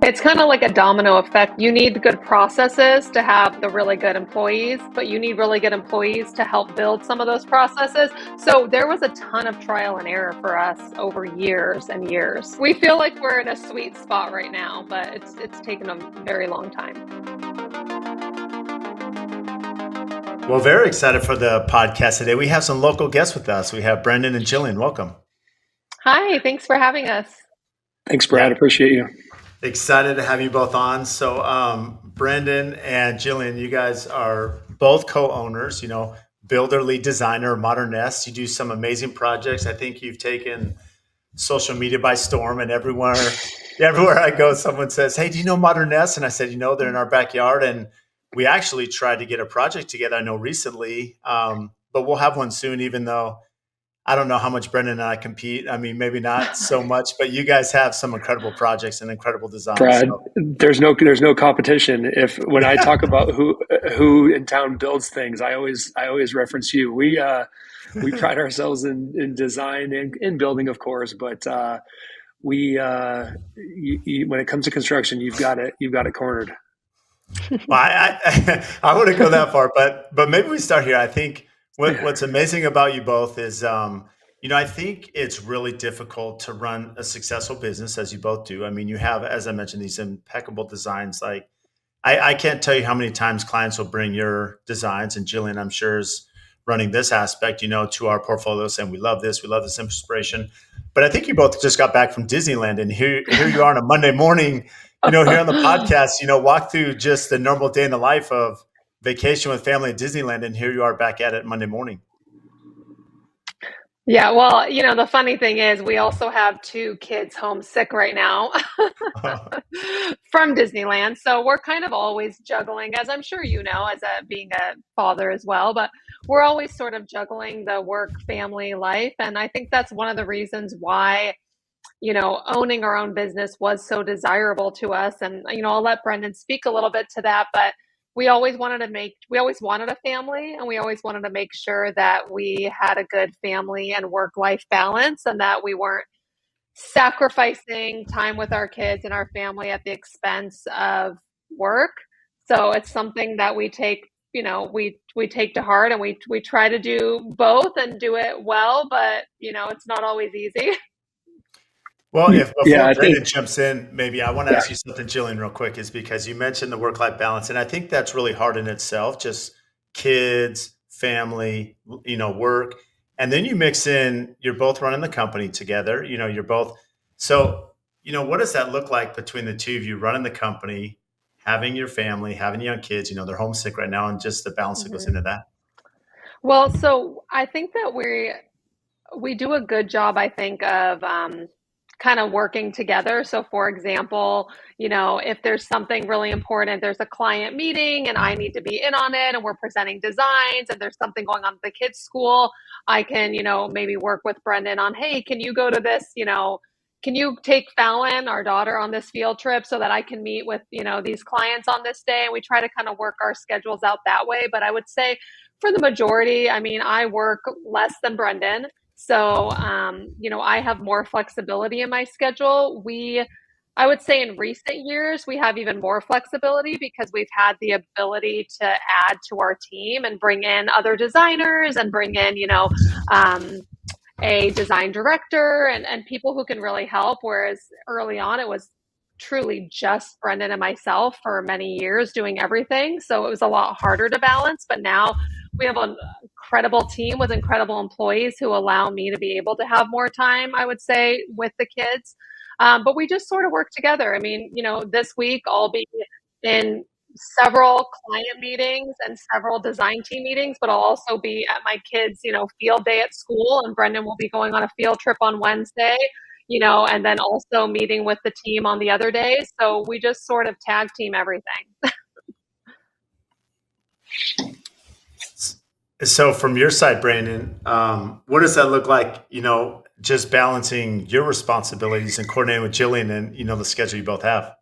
It's kind of like a domino effect. You need good processes to have the really good employees, but you need really good employees to help build some of those processes. So there was a ton of trial and error for us over years and years. We feel like we're in a sweet spot right now, but it's taken a very long time. Well, very excited for the podcast today. We have some local guests with us. We have Brendan and Jillian. Welcome. Hi, thanks for having us. Thanks, Brad. Yeah. Appreciate you. Excited to have you both on. So, Brendan and Jillian, you guys are both co-owners, Builder Lead Designer, Modern Nest. You do some amazing projects. I think you've taken social media by storm, and everywhere I go, someone says, "Hey, do you know Modern Nest?" And I said, they're in our backyard. And we actually tried to get a project together, I know recently, but we'll have one soon, even though I don't know how much Brendan and I compete. I mean, maybe not so much, but you guys have some incredible projects and incredible designs. Brad, there's no competition. When I talk about who in town builds things, I always reference you. We pride ourselves in design and in building, of course, but when it comes to construction, you've got it cornered. Well, I wouldn't go that far, but maybe we start here. I think what's amazing about you both is, I think it's really difficult to run a successful business, as you both do. I mean, you have, as I mentioned, these impeccable designs. Like, I can't tell you how many times clients will bring your designs, and Jillian, I'm sure, is running this aspect, to our portfolio, saying, we love this inspiration. But I think you both just got back from Disneyland, and here you are on a Monday morning, here on the podcast, walk through just the normal day in the life of vacation with family at Disneyland, and here you are back at it Monday morning. Yeah, well, the funny thing is we also have two kids homesick right now from Disneyland. So we're kind of always juggling, as I'm sure as being a father as well, but we're always sort of juggling the work family life. And I think that's one of the reasons why, owning our own business was so desirable to us. And, I'll let Brendan speak a little bit to that, but we always wanted a family, and we always wanted to make sure that we had a good family and work-life balance, and that we weren't sacrificing time with our kids and our family at the expense of work. So it's something that we take, we take to heart, and we try to do both and do it well, but it's not always easy. Well, before Brendan jumps in, maybe I want to ask you something, Jillian, real quick, is because you mentioned the work-life balance, and I think that's really hard in itself, just kids, family, work. And then you mix in, you're both running the company together, you're both. So, what does that look like between the two of you running the company, having your family, having young kids, they're homesick right now, and just the balance that goes into that? Well, so I think that we do a good job, I think, of kind of working together. So for example, if there's something really important, there's a client meeting and I need to be in on it, and we're presenting designs, and there's something going on at the kids' school, I can, maybe work with Brendan on, hey, can you go to this, can you take Fallon, our daughter, on this field trip so that I can meet with, these clients on this day? And we try to kind of work our schedules out that way. But I would say for the majority, I mean, I work less than Brendan. So, I have more flexibility in my schedule. I would say in recent years, we have even more flexibility because we've had the ability to add to our team and bring in other designers and bring in, a design director and people who can really help. Whereas early on, it was truly just Brendan and myself for many years doing everything. So it was a lot harder to balance. But now we have an incredible team with incredible employees who allow me to be able to have more time, I would say, with the kids. But we just sort of work together. I mean, this week I'll be in several client meetings and several design team meetings, but I'll also be at my kids', field day at school, and Brendan will be going on a field trip on Wednesday, and then also meeting with the team on the other days. So we just sort of tag team everything. So from your side, Brandon, what does that look like, just balancing your responsibilities and coordinating with Jillian and, the schedule you both have?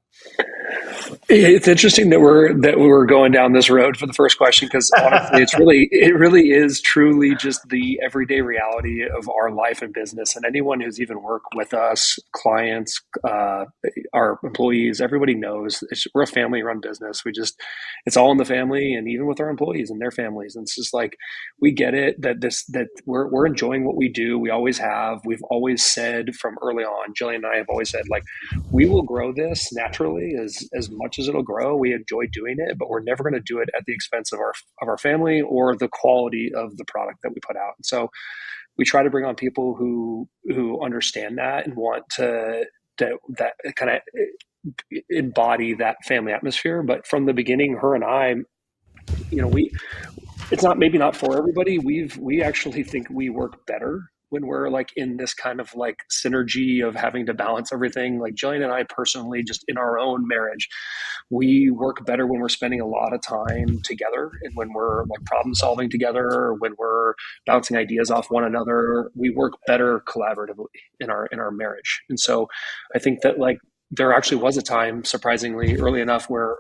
It's interesting that we're going down this road for the first question, because honestly, it really is truly just the everyday reality of our life and business. And anyone who's even worked with us, clients, our employees, everybody knows we're a family-run business. It's all in the family, and even with our employees and their families. And it's just like we get it that we're enjoying what we do. We always have. We've always said from early on. Jillian and I have always said, like, we will grow this naturally as much as it'll grow. We enjoy doing it, but we're never going to do it at the expense of our family or the quality of the product that we put out. And so we try to bring on people who understand that and want that kind of embody that family atmosphere. But from the beginning, her and I, we it's not, maybe not for everybody. We actually think we work better when we're like in this kind of like synergy of having to balance everything. Like Jillian and I personally, just in our own marriage, we work better when we're spending a lot of time together, and when we're like problem solving together, when we're bouncing ideas off one another. We work better collaboratively in our marriage. And so I think that, like, there actually was a time, surprisingly early enough, where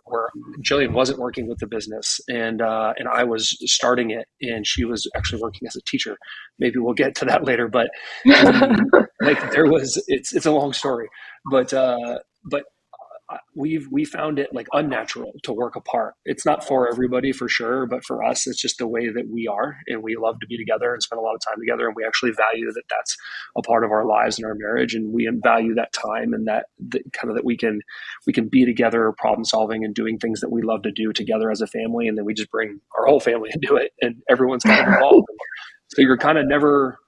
Jillian wasn't working with the business, and I was starting it, and she was actually working as a teacher. Maybe we'll get to that later, but it's a long story, but we found it like unnatural to work apart. It's not for everybody, for sure, but for us, it's just the way that we are, and we love to be together and spend a lot of time together, and we actually value that that's a part of our lives and our marriage, and we value that time, and that kind of that we can be together, problem solving and doing things that we love to do together as a family, and then we just bring our whole family into it, and everyone's kind of involved. So you're kind of never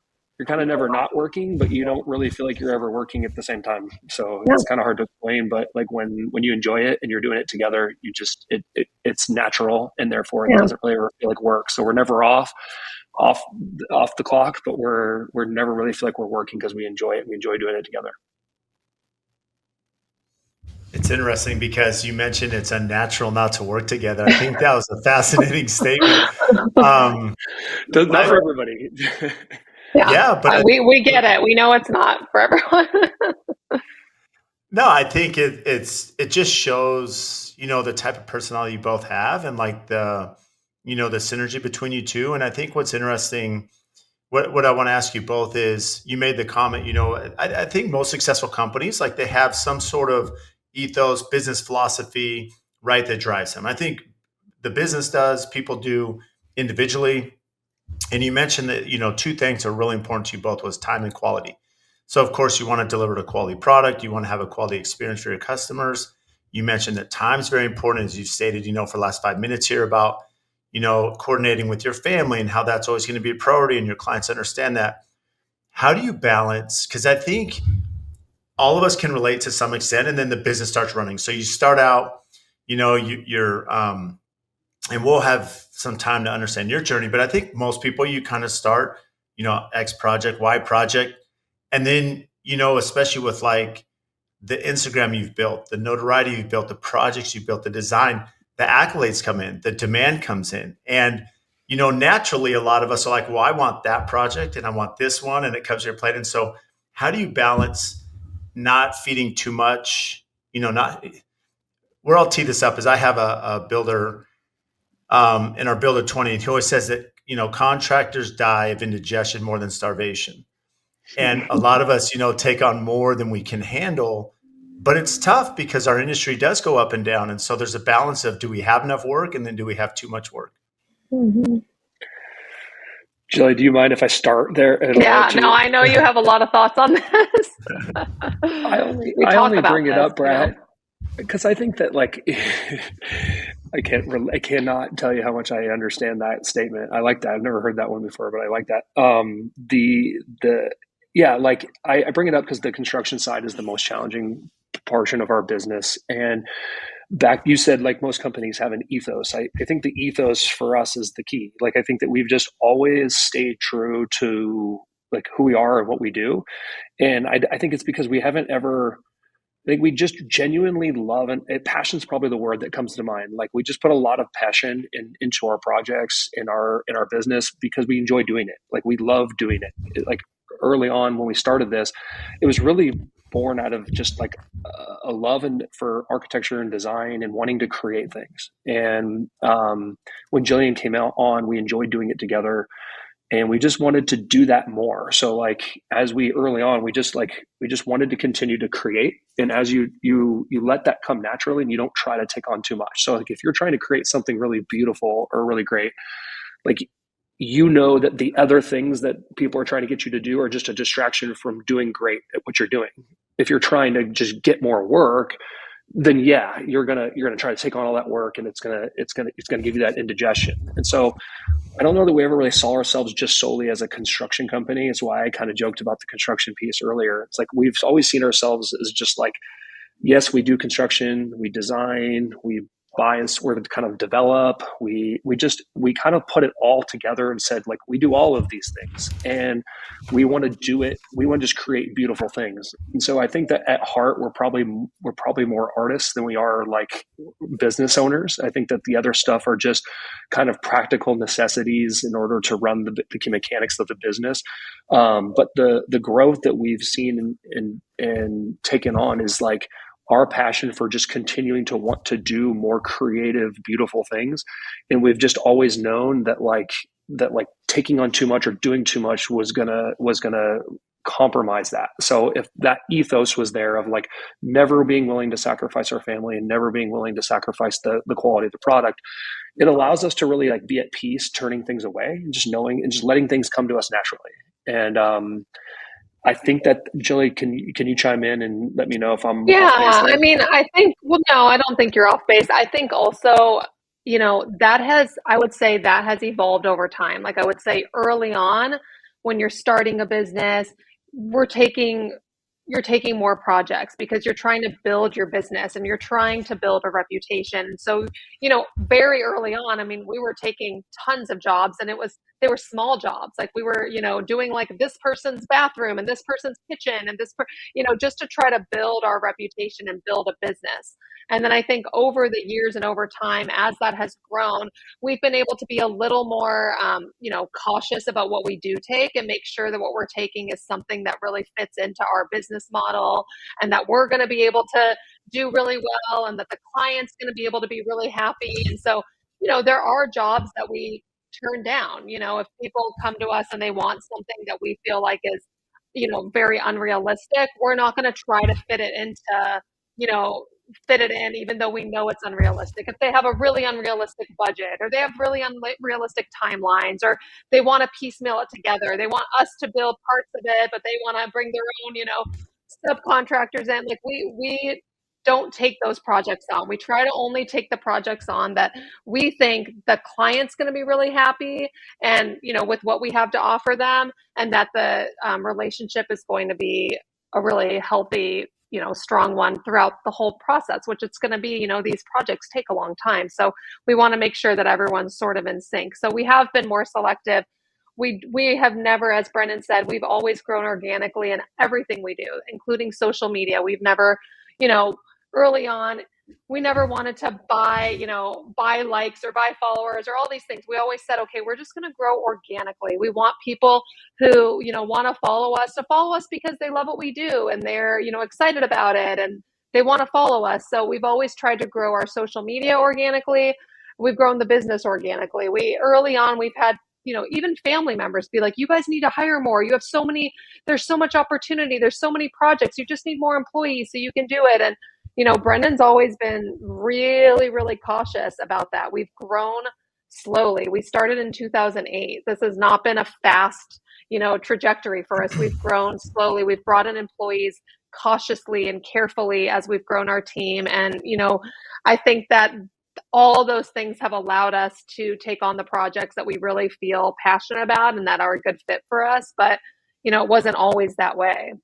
not working, but you don't really feel like you're ever working at the same time. So Yeah. it's kind of hard to explain, but like when you enjoy it and you're doing it together, you just, it's natural, and therefore it Yeah. doesn't really ever feel like work. So we're never off the clock, but we're never really feel like we're working, because we enjoy it. We enjoy doing it together. It's interesting because you mentioned it's unnatural not to work together. I think that was a fascinating statement. Not for everybody. Yeah. Yeah, but We get it. We know it's not for everyone. no, I think it just shows, the type of personality you both have, and like the synergy between you two. And I think what's interesting, what I want to ask you both is, you made the comment, I think most successful companies, like, they have some sort of ethos, business philosophy, right, that drives them. I think the business does, people do individually. And you mentioned that, two things are really important to you both, was time and quality. So of course you want to deliver a quality product. You want to have a quality experience for your customers. You mentioned that time is very important, as you stated, for the last 5 minutes here, about, coordinating with your family and how that's always going to be a priority, and your clients understand that. How do you balance? Because I think all of us can relate to some extent, and then the business starts running. So you start out, you're and we'll have some time to understand your journey. But I think most people, you kind of start, X project, Y project. And then, especially with like the Instagram you've built, the notoriety you've built, the projects you've built, the design, the accolades come in, the demand comes in. And, naturally, a lot of us are like, well, I want that project and I want this one, and it comes to your plate. And so how do you balance not feeding too much, not, where I'll tee this up is, I have a builder, in our Builder 20, he always says that, contractors die of indigestion more than starvation. And a lot of us, take on more than we can handle, but it's tough because our industry does go up and down. And so there's a balance of, do we have enough work? And then do we have too much work? Mhm. Jilly, do you mind if I start there? Yeah, no, I know you have a lot of thoughts on this. We I talk only about bring it this, up, Brad, because I think that, like, I cannot tell you how much I understand that statement. I like that. I've never heard that one before, but I like that. Yeah, like, I bring it up because the construction side is the most challenging portion of our business. And back, you said, like, most companies have an ethos. I think the ethos for us is the key. Like, I think that we've just always stayed true to, like, who we are and what we do. And I think it's because we haven't ever, like, we just genuinely love, and passion's probably the word that comes to mind. Like, we just put a lot of passion into our projects, in our business, because we enjoy doing it. Like, we love doing it. Like, early on when we started this, it was really born out of just like a love for architecture and design and wanting to create things. And when Jillian came out on, we enjoyed doing it together, and we just wanted to do that more. So like as we early on, we just wanted to continue to create, and as you let that come naturally, and you don't try to take on too much. So like if you're trying to create something really beautiful or really great, like you know that the other things that people are trying to get you to do are just a distraction from doing great at what you're doing. If you're trying to just get more work, then yeah, you're gonna try to take on all that work, and it's gonna give you that indigestion. And so I don't know that we ever really saw ourselves just solely as a construction company. It's why I kind of joked about the construction piece earlier. It's like we've always seen ourselves as just like, yes, we do construction, we design, we buy and sort of kind of develop. We kind of put it all together and said, like, we do all of these things, and we want to do it. We want to just create beautiful things. And so I think that at heart, we're probably more artists than we are like business owners. I think that the other stuff are just kind of practical necessities in order to run the mechanics of the business. But the growth that we've seen and taken on is like our passion for just continuing to want to do more creative, beautiful things. And we've just always known that like taking on too much or doing too much was gonna compromise that. So if that ethos was there of like never being willing to sacrifice our family and never being willing to sacrifice the quality of the product, it allows us to really like be at peace, turning things away and just knowing and just letting things come to us naturally. And I think that Jilly, can you chime in and let me know if I'm Yeah, off base I there? mean, I think, well, no, I don't think you're off base. I think also, I would say that has evolved over time. Like I would say early on, when you're starting a business, we're taking, you're taking more projects because you're trying to build your business and you're trying to build a reputation. So, very early on, I mean, we were taking tons of jobs and they were small jobs. Like we were, doing like this person's bathroom and this person's kitchen and just to try to build our reputation and build a business. And then I think over the years and over time, as that has grown, we've been able to be a little more, cautious about what we do take and make sure that what we're taking is something that really fits into our business model and that we're going to be able to do really well and that the client's going to be able to be really happy. And so, there are jobs that we turn down. If people come to us and they want something that we feel like is, very unrealistic, we're not going to try to you know, fit it in, even though we know it's unrealistic. If they have a really unrealistic budget or they have really unrealistic timelines or they want to piecemeal it together, they want us to build parts of it, but they want to bring their own, subcontractors in. Like we don't take those projects on. We try to only take the projects on that we think the client's going to be really happy and, with what we have to offer them, and that the relationship is going to be a really healthy, strong one throughout the whole process, which it's going to be, these projects take a long time. So we want to make sure that everyone's sort of in sync. So we have been more selective. We have never, as Brendan said, we've always grown organically in everything we do, including social media. We've never, you know, early on, we never wanted to buy likes or buy followers or all these things. We always said, okay, we're just going to grow organically. We want people who, want to follow us because they love what we do and they're, excited about it and they want to follow us. So we've always tried to grow our social media organically. We've grown the business organically. Early on, we've had, even family members be like, you guys need to hire more. There's so much opportunity. There's so many projects. You just need more employees so you can do it. And Brendan's always been really, really cautious about that. We've grown slowly. We started in 2008. This has not been a fast, trajectory for us. We've grown slowly. We've brought in employees cautiously and carefully as we've grown our team. And, I think that all those things have allowed us to take on the projects that we really feel passionate about and that are a good fit for us. But, it wasn't always that way.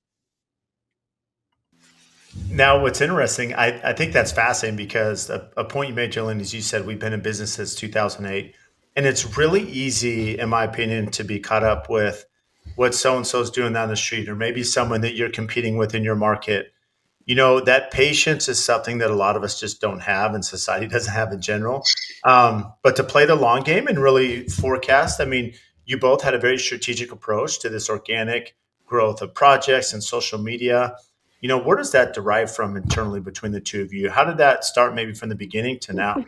Now, what's interesting, I think that's fascinating because a point you made, Jillian, is you said we've been in business since 2008. And it's really easy, in my opinion, to be caught up with what so and so is doing down the street, or maybe someone that you're competing with in your market. That patience is something that a lot of us just don't have and society doesn't have in general. But to play the long game and really forecast, I mean, you both had a very strategic approach to this organic growth of projects and social media. where does that derive from internally between the two of you? How did that start maybe from the beginning to now?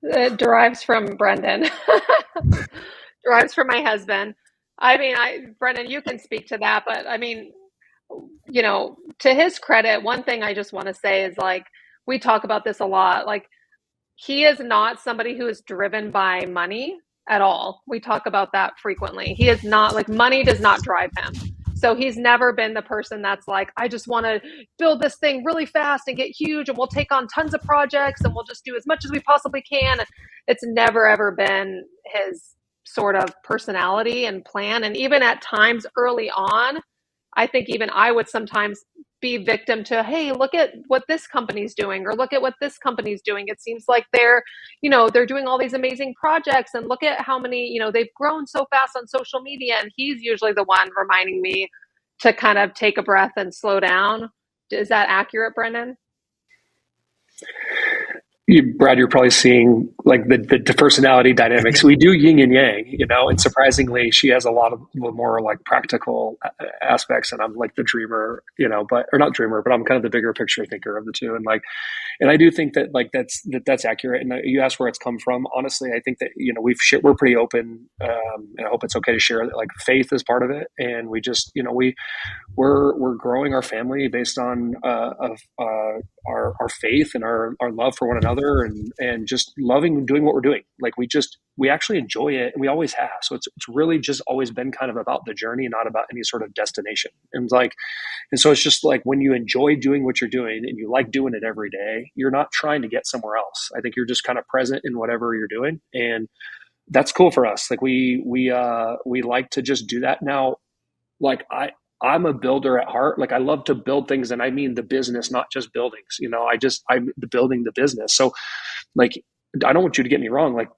It derives from Brendan. Derives from my husband. I mean, Brendan, you can speak to that, but I mean, to his credit, one thing I just want to say is like we talk about this a lot. Like he is not somebody who is driven by money at all. We talk about that frequently. He is not like money does not drive him. So he's never been the person that's like, I just want to build this thing really fast and get huge and we'll take on tons of projects and we'll just do as much as we possibly can. It's never ever been his sort of personality and plan. And even at times early on, I think even I would sometimes be victim to, hey, look at what this company's doing, or look at what this company's doing. It seems like they're doing all these amazing projects, and look at how many, they've grown so fast on social media. And he's usually the one reminding me to kind of take a breath and slow down. Is that accurate, Brendan? Brad, you're probably seeing like the personality dynamics. We do yin and yang, and surprisingly, she has a lot of more like practical aspects, and I'm like the dreamer, or not dreamer, but I'm kind of the bigger picture thinker of the two. And I do think that like that's accurate. And you asked where it's come from. Honestly, I think that we're pretty open, and I hope it's okay to share that like faith is part of it, and we just we're growing our family based on our faith and our love for one another, and just loving doing what we're doing. Like we actually enjoy it, and we always have. So it's really just always been kind of about the journey, not about any sort of destination. And so it's just like when you enjoy doing what you're doing and you like doing it every day, you're not trying to get somewhere else. I think you're just kind of present in whatever you're doing, and that's cool for us. Like we like to just do that now. Like I'm a builder at heart. Like I love to build things, and I mean the business, not just buildings. I'm building the business. So like I don't want you to get me wrong, like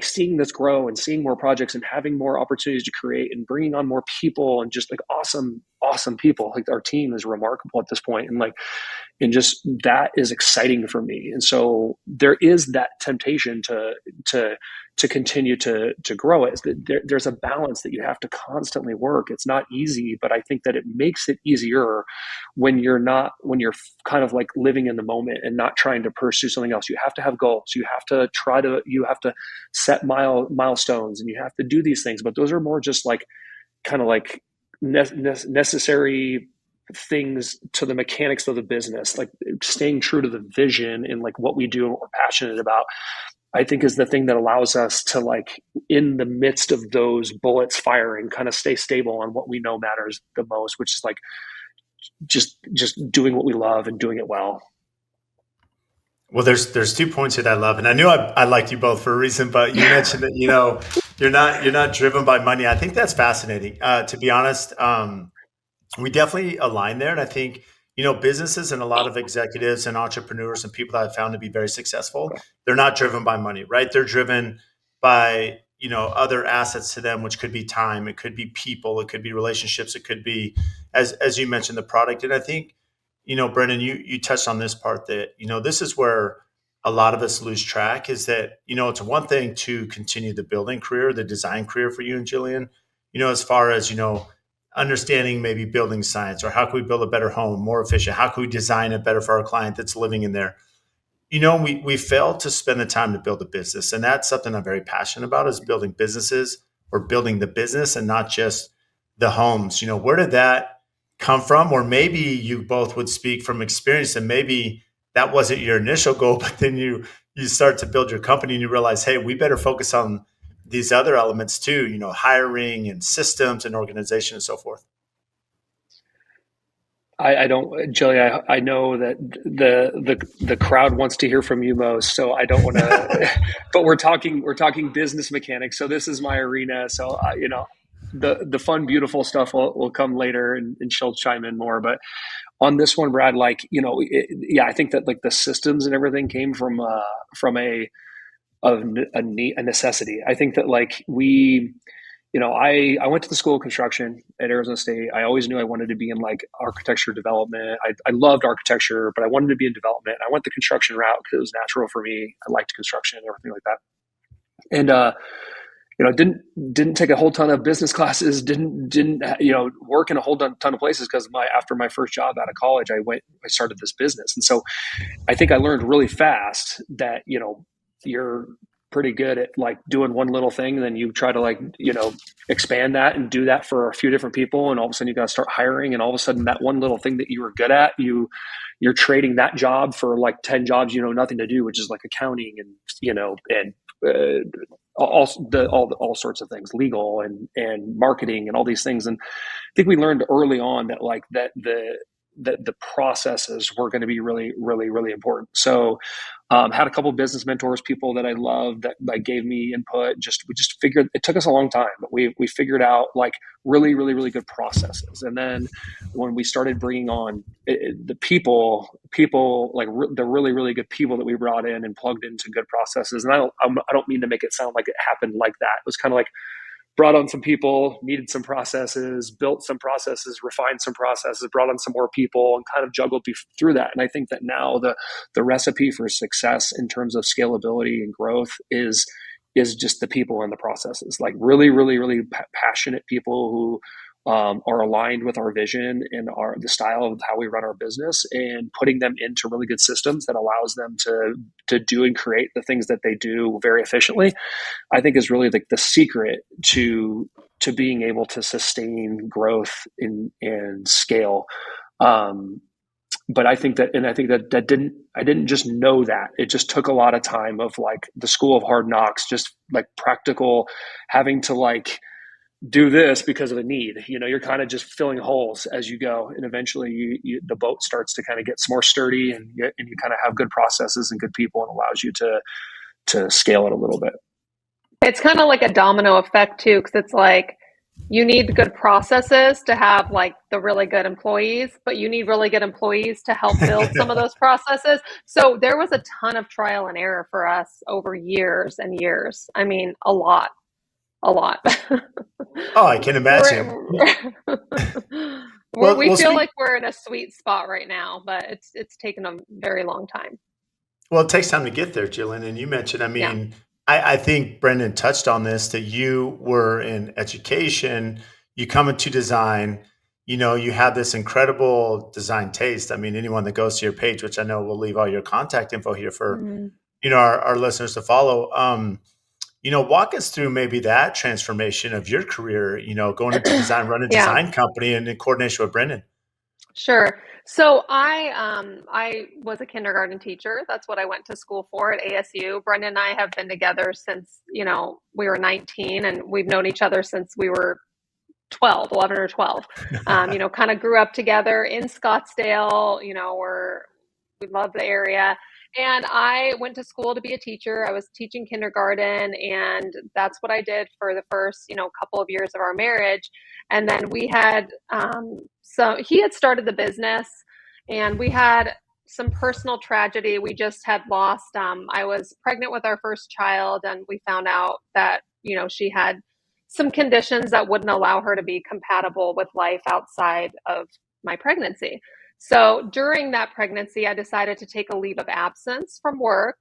seeing this grow and seeing more projects and having more opportunities to create and bringing on more people and just like awesome people. Like our team is remarkable at this point. And just that is exciting for me. And so there is that temptation to continue to grow it. There's a balance that you have to constantly work. It's not easy, but I think that it makes it easier when you're kind of like living in the moment and not trying to pursue something else. You have to have goals. You have to set milestones, and you have to do these things, but those are more just like kind of like necessary things to the mechanics of the business. Like staying true to the vision and like what we do and what we're passionate about, I think is the thing that allows us to like in the midst of those bullets firing kind of stay stable on what we know matters the most, which is like just doing what we love and doing it well. Well, there's 2 points that I love, and I knew I liked you both for a reason. But you mentioned that you're not driven by money. I think that's fascinating. To be honest, we definitely align there, and I think businesses and a lot of executives and entrepreneurs and people that I've found to be very successful, they're not driven by money, right? They're driven by other assets to them, which could be time, it could be people, it could be relationships, it could be as you mentioned the product. And I think Brendan, you touched on this part that, this is where a lot of us lose track is that, it's one thing to continue the building career, the design career for you and Jillian, as far as, understanding maybe building science or how can we build a better home, more efficient? How can we design it better for our client that's living in there? We fail to spend the time to build a business. And that's something I'm very passionate about is building businesses or building the business and not just the homes. Where did that come from? Or maybe you both would speak from experience and maybe that wasn't your initial goal, but then you start to build your company and you realize, hey, we better focus on these other elements too, hiring and systems and organization and so forth. I don't, Jilly, I know that the crowd wants to hear from you most, so I don't want to, but we're talking business mechanics. So this is my arena. So, the fun, beautiful stuff will come later and she'll chime in more. But on this one, Brad, like, I think that like the systems and everything came from a necessity. I think that like I went to the school of construction at Arizona State. I always knew I wanted to be in like architecture development. I loved architecture, but I wanted to be in development. I went the construction route because it was natural for me. I liked construction and everything like that. didn't take a whole ton of business classes, didn't work in a whole ton of places, because after my first job out of college, I started this business. And so I think I learned really fast that, you're pretty good at like doing one little thing, and then you try to expand that and do that for a few different people, and all of a sudden you got to start hiring, and all of a sudden that one little thing that you were good at, you're trading that job for like 10 jobs nothing to do, which is like accounting and all sorts of things, legal and marketing and all these things. And I think we learned early on that the processes were going to be really, really, really important. So had a couple of business mentors, people that I loved that gave me input. We just figured, it took us a long time, but we figured out like really, really, really good processes. And then when we started bringing on the people, like the really, really good people that we brought in and plugged into good processes. And I don't mean to make it sound like it happened like that. It was kind of like, brought on some people, needed some processes, built some processes, refined some processes, brought on some more people, and kind of juggled through that. And I think that now the recipe for success in terms of scalability and growth is just the people and the processes, like really, really, really passionate people who are aligned with our vision and the style of how we run our business, and putting them into really good systems that allows them to do and create the things that they do very efficiently, I think is really the secret to being able to sustain growth and scale. But I think that I didn't just know that. It just took a lot of time of like the school of hard knocks, just like practical, having to like do this because of a need. You're kind of just filling holes as you go, and eventually the boat starts to kind of get more sturdy, and you kind of have good processes and good people, and allows you to scale it a little bit. It's kind of like a domino effect too, because it's like you need good processes to have like the really good employees, but you need really good employees to help build some of those processes. So there was a ton of trial and error for us over years and years. I mean, a lot. Oh, I can imagine. We feel like we're in a sweet spot right now, but it's taken a very long time. Well, it takes time to get there, Jillian. And you mentioned, I mean, I think Brendan touched on this, that you were in education, you come into design, you have this incredible design taste. I mean, anyone that goes to your page, which I know we'll leave all your contact info here for, our listeners to follow. Walk us through maybe that transformation of your career, going into design, running a design company, and in coordination with Brendan. Sure. So I was a kindergarten teacher. That's what I went to school for at ASU. Brendan and I have been together since, we were 19, and we've known each other since we were 11 or 12. Kind of grew up together in Scottsdale. We love the area. And I went to school to be a teacher. I was teaching kindergarten, and that's what I did for the first, couple of years of our marriage. And then we had, he had started the business, and we had some personal tragedy. We just had lost, I was pregnant with our first child, and we found out that, she had some conditions that wouldn't allow her to be compatible with life outside of my pregnancy. So during that pregnancy, I decided to take a leave of absence from work.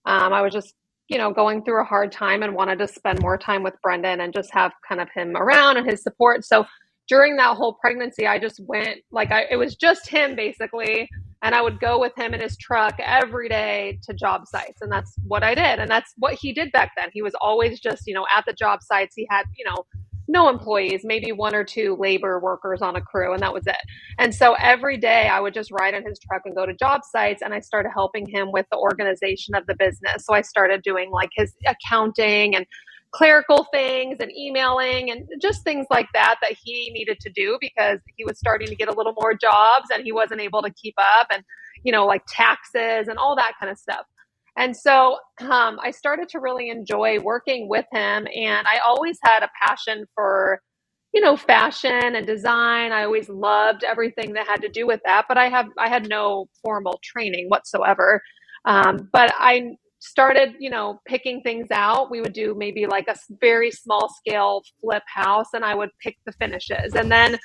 I was just, going through a hard time and wanted to spend more time with Brendan and just have kind of him around and his support. So during that whole pregnancy, I just went it was just him basically. And I would go with him in his truck every day to job sites. And that's what I did. And that's what he did back then. He was always just, at the job sites. He had, no employees, maybe one or two labor workers on a crew, and that was it. And so every day I would just ride in his truck and go to job sites, and I started helping him with the organization of the business. So I started doing like his accounting and clerical things and emailing and just things like that he needed to do, because he was starting to get a little more jobs and he wasn't able to keep up, and, like taxes and all that kind of stuff. And so I started to really enjoy working with him. And I always had a passion for, fashion and design. I always loved everything that had to do with that. But I had no formal training whatsoever. But I started, picking things out. We would do maybe like a very small scale flip house, and I would pick the finishes. And then,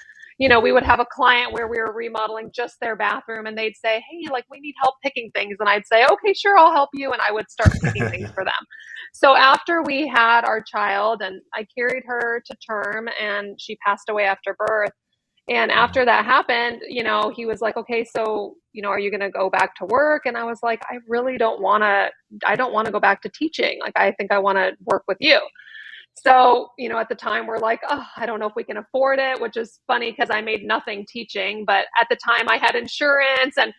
we would have a client where we were remodeling just their bathroom and they'd say, hey, like we need help picking things. And I'd say, okay, sure, I'll help you. And I would start picking things for them. So after we had our child and I carried her to term and she passed away after birth, and after that happened, he was like, okay, so, are you going to go back to work? And I was like, I don't want to go back to teaching. Like, I think I want to work with you. So, at the time we're like, oh, I don't know if we can afford it, which is funny because I made nothing teaching. But at the time I had insurance and,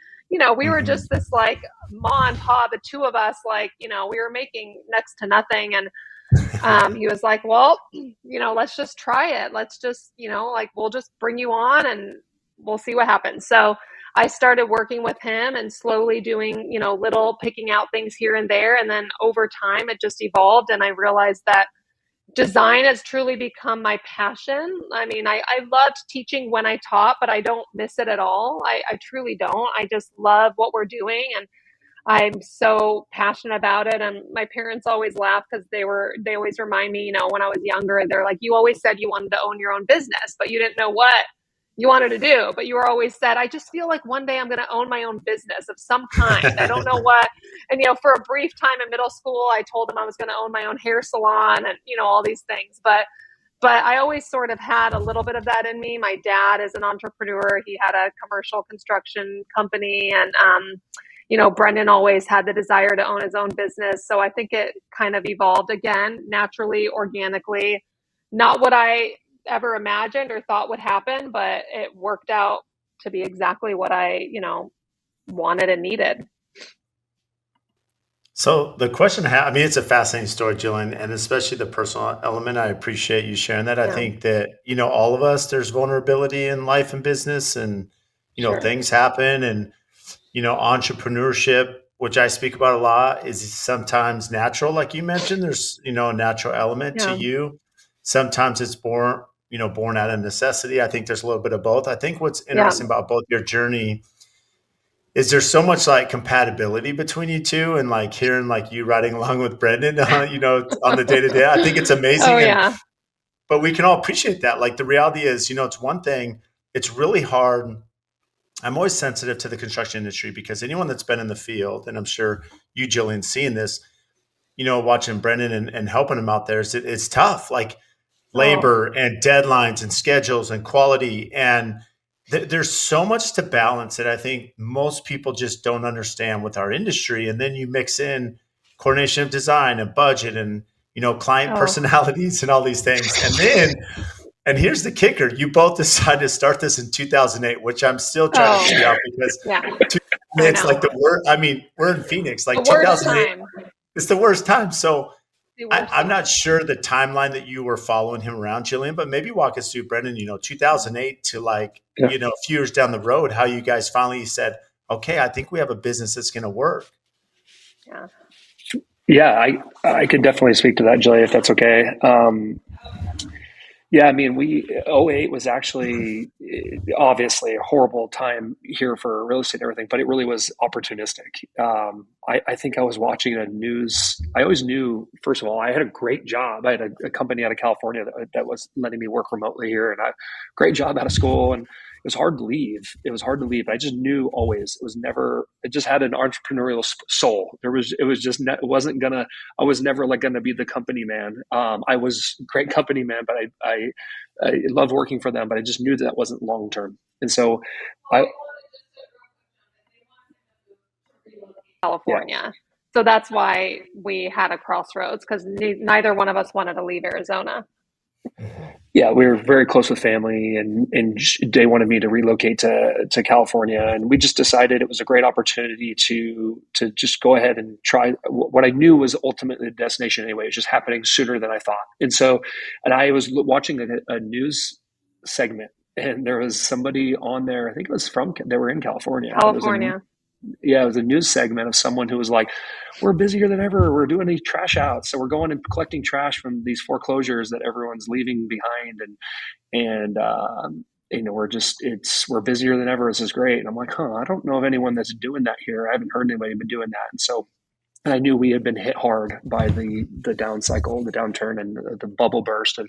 we were Mhm. just this like ma and pa, the two of us, like, we were making next to nothing. And he was like, well, let's just try it. Let's just, like, we'll just bring you on and we'll see what happens. So I started working with him and slowly doing, little picking out things here and there. And then over time, it just evolved. And I realized that design has truly become my passion. I mean, I loved teaching when I taught, but I don't miss it at all. I truly don't. I just love what we're doing. And I'm so passionate about it. And my parents always laugh because they always remind me, when I was younger, they're like, you always said you wanted to own your own business, but you didn't know what you wanted to do. But you were always said, I just feel like one day I'm going to own my own business of some kind. I don't know what. And, for a brief time in middle school, I told them I was going to own my own hair salon and, all these things. But I always sort of had a little bit of that in me. My dad is an entrepreneur. He had a commercial construction company and, Brendan always had the desire to own his own business. So I think it kind of evolved again, naturally, organically. Not what I ever imagined or thought would happen, but it worked out to be exactly what I, wanted and needed. So the question, I mean, it's a fascinating story, Jillian, and especially the personal element. I appreciate you sharing that. I Yeah, think that, all of us, there's vulnerability in life and business and, sure. things happen and, entrepreneurship, which I speak about a lot, is sometimes natural. Like you mentioned, there's, a natural element to Yeah, you. Sometimes it's born out of necessity. I think there's a little bit of both. I think what's yeah. interesting about both your journey is there's so much like compatibility between you two and like hearing like you riding along with Brendan, on the day to day. I think it's Oh, amazing. yeah. But we can all appreciate that. Like the reality is, it's one thing, it's really hard. I'm always sensitive to the construction industry because anyone that's been in the field, and I'm sure you, Jillian, seeing this, watching Brendan and helping him out there, it's tough. Like Oh, labor and deadlines and schedules and quality. And there's so much to balance that I think most people just don't understand with our industry. And then you mix in coordination of design and budget and, client oh, personalities and all these things. And here's the kicker. You both decided to start this in 2008, which I'm still trying to oh, figure out because yeah. I 2008's know. like the word. I mean, we're in Phoenix, The like worst 2008, time. it's the worst time. So The worst I'm not time. sure the timeline that you were following him around, Jillian, but maybe walk us through, Brendan, 2008 to like, Yeah. a few years down the road, how you guys finally said, okay, I think we have a business that's going to work. Yeah. Yeah, I could definitely speak to that, Jilly, if that's okay. Yeah, I mean, '08 was actually obviously a horrible time here for real estate and everything, but it really was opportunistic. I think I was watching a news. I always knew, first of all, I had a great job. I had a company out of California that was letting me work remotely here, and a great job out of school. And it was hard to leave. It was hard to leave. I just knew always it was never. It just had an entrepreneurial soul. It was just. It wasn't gonna. I was never like going to be the company man. I was a great company man, but I loved working for them, but I just knew that wasn't long term. And so I, yeah, California. So that's why we had a crossroads because neither one of us wanted to leave Arizona. yeah, we were very close with family, and they wanted me to relocate to California, and we just decided it was a great opportunity to just go ahead and try what I knew was ultimately the destination anyway. It was just happening sooner than I thought, and so, and I was watching a news segment, and there was somebody on there. I think it was they were in California. It was a California. yeah, it was a news segment of someone who was like, "We're busier than ever. We're doing these trash outs, so we're going and collecting trash from these foreclosures that everyone's leaving behind, and we're busier than ever. This is great." And I'm like, "Huh, I don't know of anyone that's doing that here. I haven't heard anybody been doing that." And so, and I knew we had been hit hard by the down cycle, the downturn, and the bubble burst,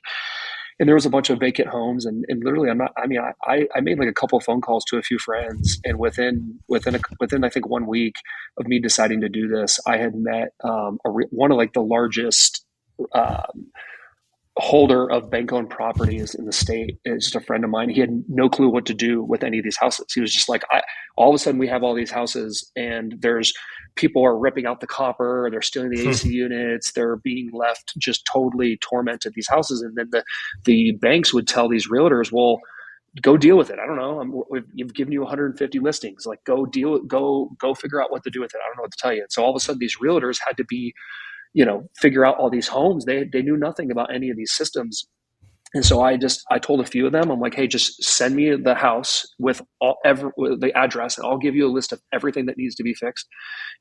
and there was a bunch of vacant homes, and literally I made like a couple of phone calls to a few friends, and within I think 1 week of me deciding to do this, I had met one of like the largest um, holder of bank-owned properties in the state. Is just a friend of mine. He had no clue what to do with any of these houses. He was just like, all of a sudden we have all these houses, and there's people are ripping out the copper, they're stealing the AC units, they're being left just totally tormented, these houses. And then the banks would tell these realtors, well, go deal with it. I don't know. You've given you 150 listings. Like, go figure out what to do with it. I don't know what to tell you. And so all of a sudden these realtors had to be, figure out all these homes. They knew nothing about any of these systems. And so I told a few of them, I'm like, hey, just send me the house with with the address, and I'll give you a list of everything that needs to be fixed,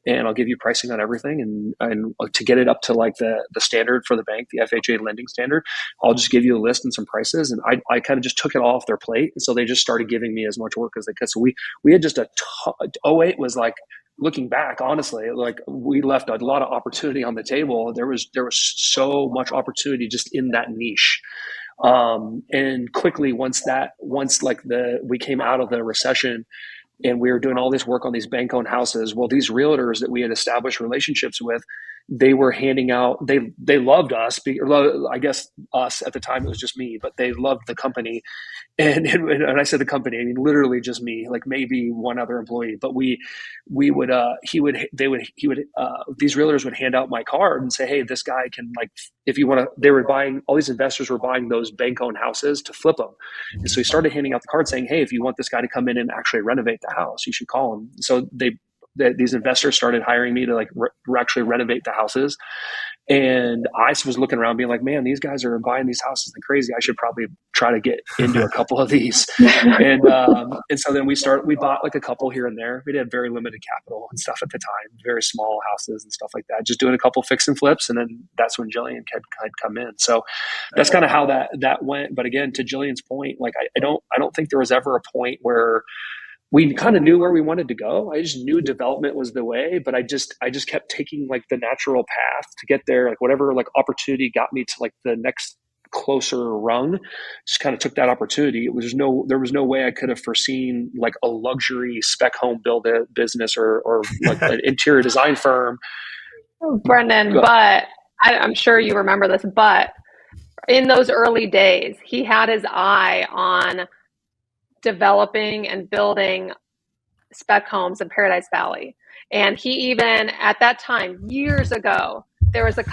and I'll give you pricing on everything. And to get it up to like the standard for the bank, the FHA lending standard, I'll just give you a list and some prices. And I kind of just took it all off their plate. And so they just started giving me as much work as they could. So we had just '08 was like, looking back, honestly, like we left a lot of opportunity on the table. There was so much opportunity just in that niche. And quickly, once we came out of the recession and we were doing all this work on these bank-owned houses, well, these realtors that we had established relationships with, they were handing out, they loved us. I guess us at the time, it was just me, but they loved the company. And I said the company, I mean, literally just me, like maybe one other employee. But these realtors would hand out my card and say, hey, this guy can, like, if you want to, all these investors were buying those bank-owned houses to flip them. And so he started handing out the card saying, hey, if you want this guy to come in and actually renovate the house, you should call him. So these investors started hiring me to like actually renovate the houses. And I was looking around being like, man, these guys are buying these houses like crazy. I should probably try to get into a couple of these. And so then we bought like a couple here and there. We had very limited capital and stuff at the time, very small houses and stuff like that, just doing a couple fix and flips. And then that's when Jillian had come in. So that's kind of how that went. But again, to Jillian's point, like, I don't think there was ever a point where we kind of knew where we wanted to go. I just knew development was the way, but I just kept taking like the natural path to get there. Like whatever like opportunity got me to like the next closer rung, just kind of took that opportunity. There was no way I could have foreseen like a luxury spec home business or like an interior design firm. Brendan, but I'm sure you remember this, but in those early days, he had his eye on developing and building spec homes in Paradise Valley. And he even, at that time, years ago, there was like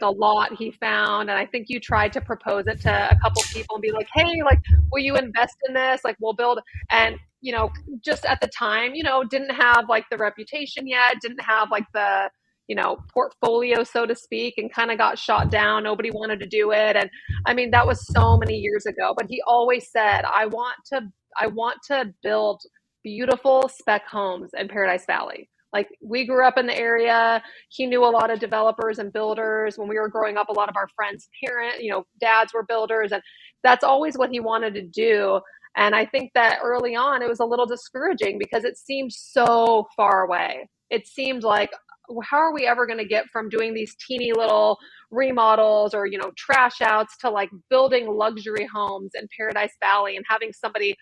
a lot he found. And I think you tried to propose it to a couple people and be like, hey, like, will you invest in this? Like, we'll build. And, just at the time, didn't have like the reputation yet, didn't have like the, portfolio, so to speak, and kind of got shot down. Nobody wanted to do it. And I mean, that was so many years ago, but he always said, I want to build beautiful spec homes in Paradise Valley. Like, we grew up in the area. He knew a lot of developers and builders. When we were growing up, a lot of our friends' dads were builders, and that's always what he wanted to do. And I think that early on, it was a little discouraging because it seemed so far away. It seemed like, how are we ever going to get from doing these teeny little remodels or, trash outs to like building luxury homes in Paradise Valley and having somebody,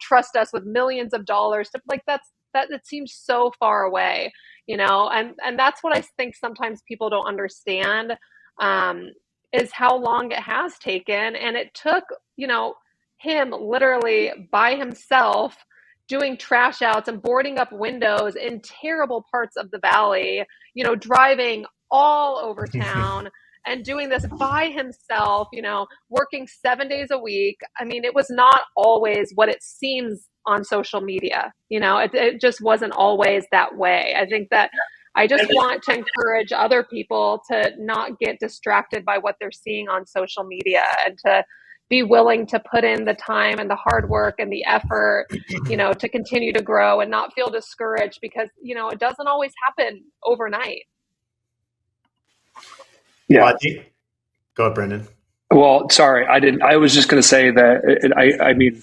trust us with millions of dollars to, like, that it seems so far away, and that's what I think sometimes people don't understand, is how long it has taken. And it took, him literally by himself doing trash outs and boarding up windows in terrible parts of the valley, driving all over town and doing this by himself, working 7 days a week. I mean, it was not always what it seems on social media. It just wasn't always that way. I think that I just want to encourage other people to not get distracted by what they're seeing on social media and to be willing to put in the time and the hard work and the effort, to continue to grow and not feel discouraged because, it doesn't always happen overnight. Yeah. Well, go ahead, Brendan. Well, sorry, I was just going to say that I mean,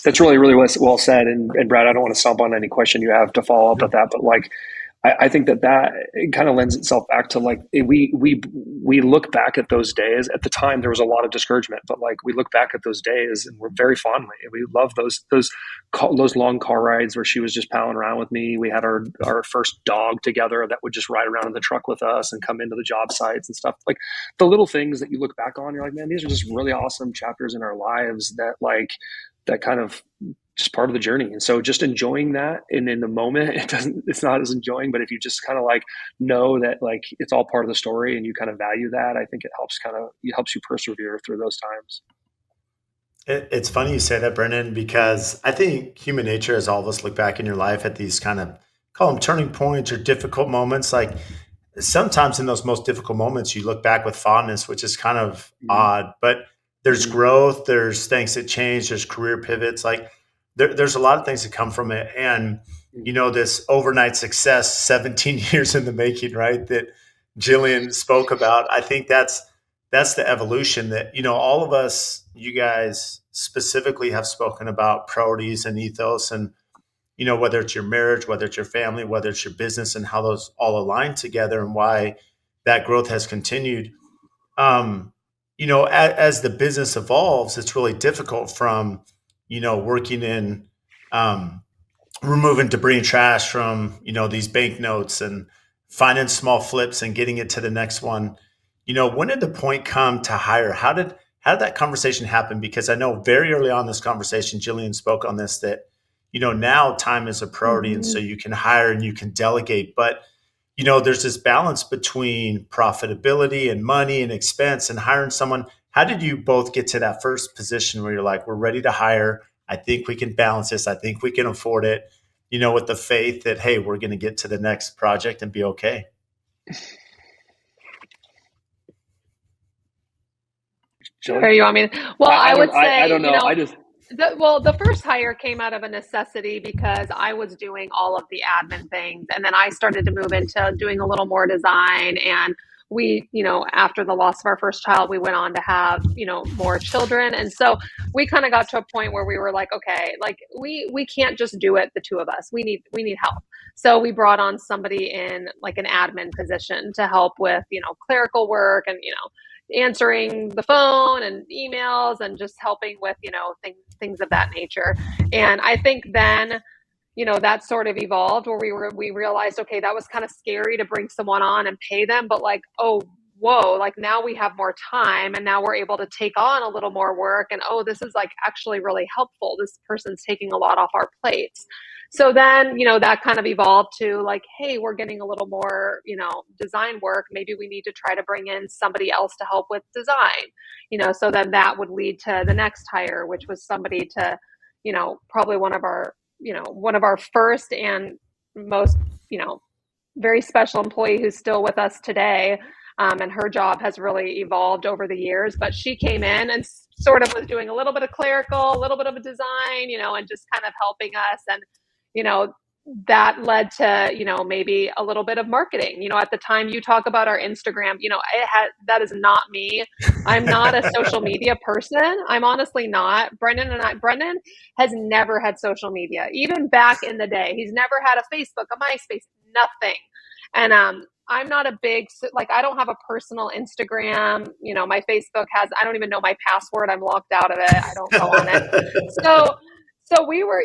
that's really, really well said. And Brad, I don't want to stump on any question you have to follow up with that, but like, I think that it kind of lends itself back to like we look back at those days. At the time, there was a lot of discouragement, but like we look back at those days and we're very fondly. We love those long car rides where she was just palling around with me. We had our first dog together that would just ride around in the truck with us and come into the job sites and stuff. Like the little things that you look back on, you're like, man, these are just really awesome chapters in our lives that kind of just part of the journey. And so just enjoying that, and in the moment it's not as enjoying, but if you just kind of like know that like it's all part of the story and you kind of value that, I think it helps you persevere through those times. It's funny you say that, Brendan, because I think human nature is all of us look back in your life at these kind of call them turning points or difficult moments. Like sometimes in those most difficult moments, you look back with fondness, which is kind of Mm-hmm. odd, but there's Mm-hmm. growth, there's things that change, there's career pivots. Like there's a lot of things that come from it. And, this overnight success, 17 years in the making, right? That Jillian spoke about. I think that's the evolution that, all of us, you guys specifically have spoken about priorities and ethos and, whether it's your marriage, whether it's your family, whether it's your business and how those all align together and why that growth has continued. Um, as the business evolves, it's really difficult from, working in, um, removing debris and trash from, these banknotes and finding small flips and getting it to the next one. When did the point come to hire? How did that conversation happen? Because I know very early on in this conversation, Jillian spoke on this, that, now time is a priority. And so Mhm. you can hire and you can delegate, but there's this balance between profitability and money and expense and hiring someone. How did you both get to that first position where you're like, we're ready to hire? I think we can balance this. I think we can afford it, with the faith that, hey, we're going to get to the next project and be okay. Jillian? Or you want me well, I would I say, don't know. I just the first hire came out of a necessity because I was doing all of the admin things. And then I started to move into doing a little more design. And we, after the loss of our first child, we went on to have, more children. And so we kind of got to a point where we were like, okay, like we can't just do it, the two of us. We need help. So we brought on somebody in like an admin position to help with, clerical work and, answering the phone and emails and just helping with things of that nature. And I think then that sort of evolved where we realized, okay, that was kind of scary to bring someone on and pay them, but like, oh, whoa, like now we have more time and now we're able to take on a little more work, and oh, this is like actually really helpful, this person's taking a lot off our plates. So then that kind of evolved to like, hey, we're getting a little more design work, maybe we need to try to bring in somebody else to help with design. So then that would lead to the next hire, which was somebody to probably one of our first and most you know very special employee who's still with us today. And her job has really evolved over the years, but she came in and sort of was doing a little bit of clerical, a little bit of a design, and just kind of helping us. And you know that led to maybe a little bit of marketing. At the time, you talk about our Instagram, that is not me. I'm not a social media person. I'm honestly not. Brendan has never had social media, even back in the day. He's never had a Facebook, a MySpace, nothing. And I'm not a big, like, I don't have a personal Instagram. My Facebook I don't even know my password. I'm locked out of it. I don't go on it. So, so we were,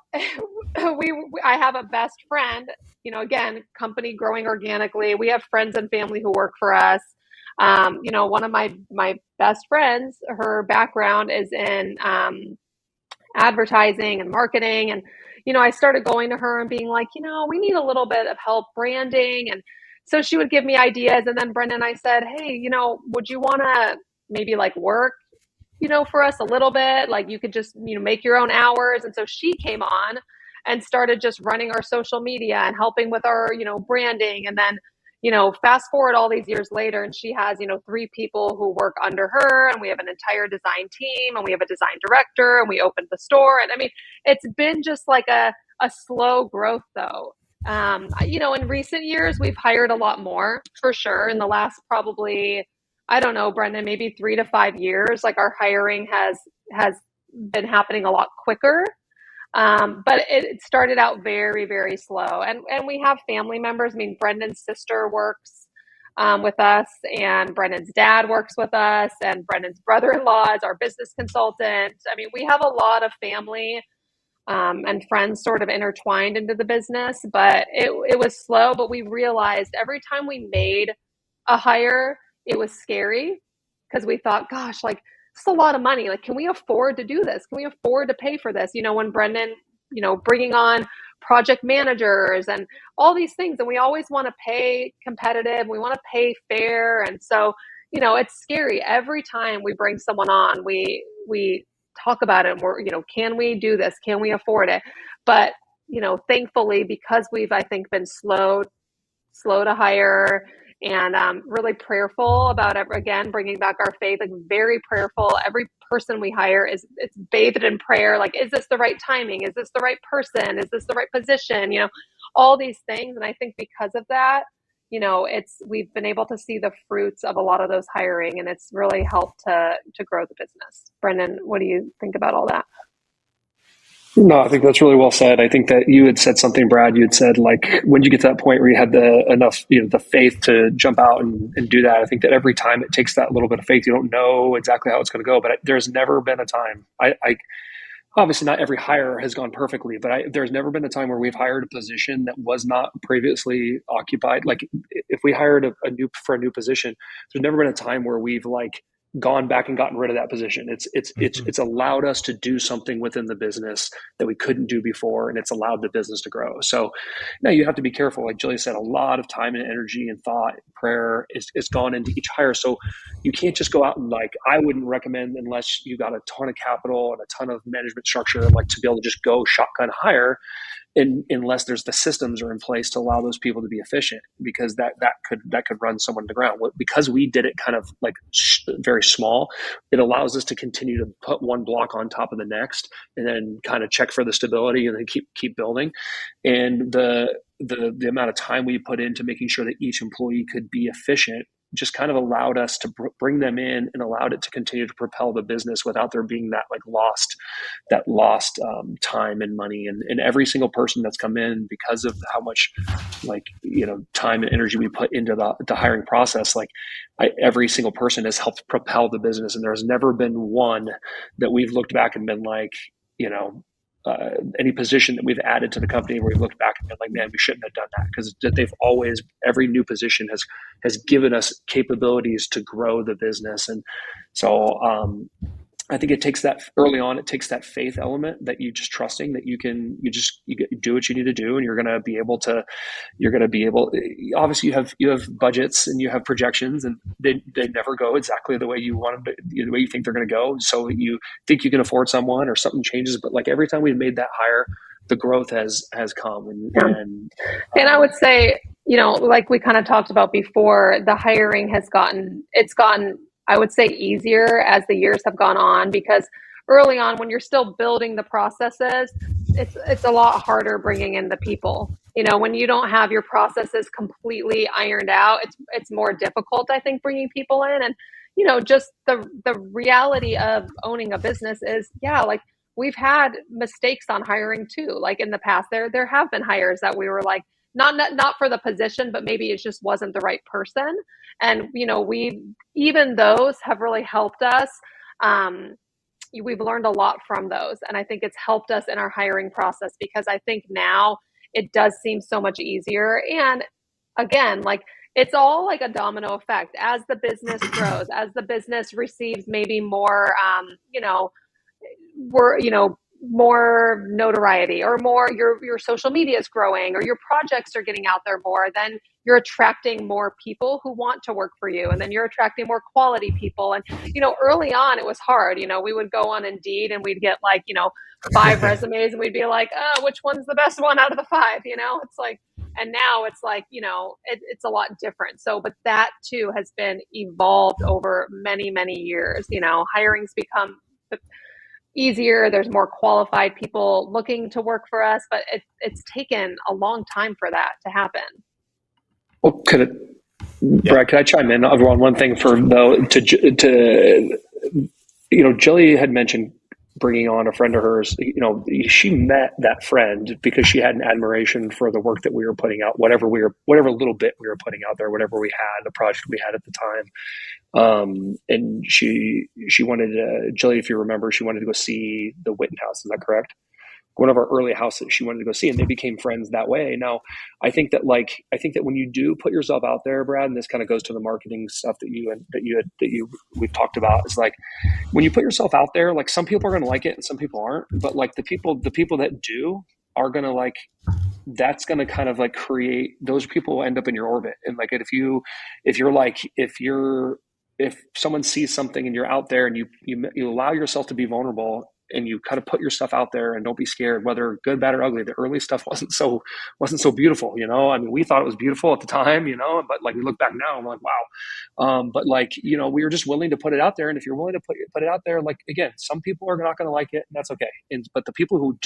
I have a best friend, again, company growing organically. We have friends and family who work for us. One of my best friends, her background is in advertising and marketing. And, I started going to her and being like, we need a little bit of help branding. And so she would give me ideas. And then Brendan and I said, hey, would you want to maybe like work, for us a little bit? Like you could just, make your own hours. And so she came on and started just running our social media and helping with our, branding. And then, fast forward all these years later, and she has, three people who work under her, and we have an entire design team, and we have a design director, and we opened the store. And I mean, it's been just like a slow growth though. In recent years, we've hired a lot more for sure. In the last probably, I don't know, Brendan, maybe 3 to 5 years, like our hiring has been happening a lot quicker. But it started out very, very slow. And we have family members. I mean, Brendan's sister works with us, and Brendan's dad works with us, and Brendan's brother-in-law is our business consultant. I mean, we have a lot of family and friends sort of intertwined into the business, but it was slow. But we realized every time we made a hire, it was scary because we thought, gosh, like, it's a lot of money. Like, can we afford to do this? Can we afford to pay for this? When Brendan, bringing on project managers and all these things, and we always want to pay competitive, we want to pay fair. And so, it's scary. Every time we bring someone on, we talk about it, and we're, can we do this? Can we afford it? But, thankfully, because we've, I think, been slow to hire, and really prayerful about again bringing back our faith, like very prayerful. Every person we hire it's bathed in prayer. Like, is this the right timing? Is this the right person? Is this the right position? All these things. And I think because of that, we've been able to see the fruits of a lot of those hiring, and it's really helped to grow the business. Brendan, what do you think about all that? No, I think that's really well said. I think that you had said something, Brad. You had said, like, when you get to that point where you had the faith to jump out and do that. I think that every time it takes that little bit of faith. You don't know exactly how it's going to go, but there's never been a time. I obviously not every hire has gone perfectly, but there's never been a time where we've hired a position that was not previously occupied. Like, if we hired a new position, there's never been a time where we've gone back and gotten rid of that position. It's allowed us to do something within the business that we couldn't do before, and it's allowed the business to grow. So now you have to be careful. Like Jillian said, a lot of time and energy and thought and prayer is gone into each hire. So you can't just go out and, I wouldn't recommend, unless you got a ton of capital and a ton of management structure, to be able to just go shotgun hire. Unless there's the systems are in place to allow those people to be efficient, because that could run someone to the ground. Because we did it kind of very small, it allows us to continue to put one block on top of the next, and then kind of check for the stability, and then keep building. And the amount of time we put into making sure that each employee could be efficient just kind of allowed us to bring them in and allowed it to continue to propel the business without there being that lost time and money. And every single person that's come in, because of how much time and energy we put into the hiring process, every single person has helped propel the business. And there's never been one that we've looked back and been any position that we've added to the company where we've looked back and been like, man, we shouldn't have done that, because every new position has given us capabilities to grow the business. And so I think it takes that early on. It takes that faith element that you just trusting that you do what you need to do, and you're going to be able. Obviously, you have budgets and you have projections, and they never go exactly the way you want them to, the way you think they're going to go. So you think you can afford someone, or something changes. But every time we've made that hire, the growth has come. And I would say, like we kind of talked about before, the hiring has gotten, I would say, easier as the years have gone on, because early on, when you're still building the processes, it's a lot harder bringing in the people. When you don't have your processes completely ironed out, it's more difficult, I think, bringing people in. And just the reality of owning a business is, we've had mistakes on hiring too. Like, in the past, there have been hires that we were like, not for the position, but maybe it just wasn't the right person. And even those have really helped us. We've learned a lot from those, and I think it's helped us in our hiring process, because I think now it does seem so much easier. And again, it's all like a domino effect. As the business grows, as the business receives maybe more more notoriety, or more your social media is growing, or your projects are getting out there more, then you're attracting more people who want to work for you, and then you're attracting more quality people. And early on it was hard. We would go on Indeed and we'd get 5 resumes, and we'd be like, oh, which one's the best one out of the 5? It's like, and now it's it's a lot different. So, but that too has been evolved over many, many years. Hiring's become easier. There's more qualified people looking to work for us, but it's taken a long time for that to happen. Well, Brad, could I chime in on one thing Jilly had mentioned bringing on a friend of hers. She met that friend because she had an admiration for the work that we were putting out, whatever little bit we were putting out there, whatever we had, the project we had at the time. And she wanted to, Jilly, if you remember, she wanted to go see the Witten house. Is that correct? One of our early houses she wanted to go see, and they became friends that way. Now, I think that when you do put yourself out there, Brad, and this kind of goes to the marketing stuff we've talked about, is like, when you put yourself out there, like, some people are going to like it and some people aren't, but like the people that do are going to like, that's going to kind of like create, those people will end up in your orbit. And like, if someone sees something and you're out there and you allow yourself to be vulnerable and you kind of put your stuff out there and don't be scared, whether good, bad, or ugly. The early stuff wasn't so beautiful, I mean, we thought it was beautiful at the time, but like, we look back now and we're like, wow. But like, we were just willing to put it out there. And if you're willing to put it out there, like, again, some people are not going to like it, and that's okay. But the people who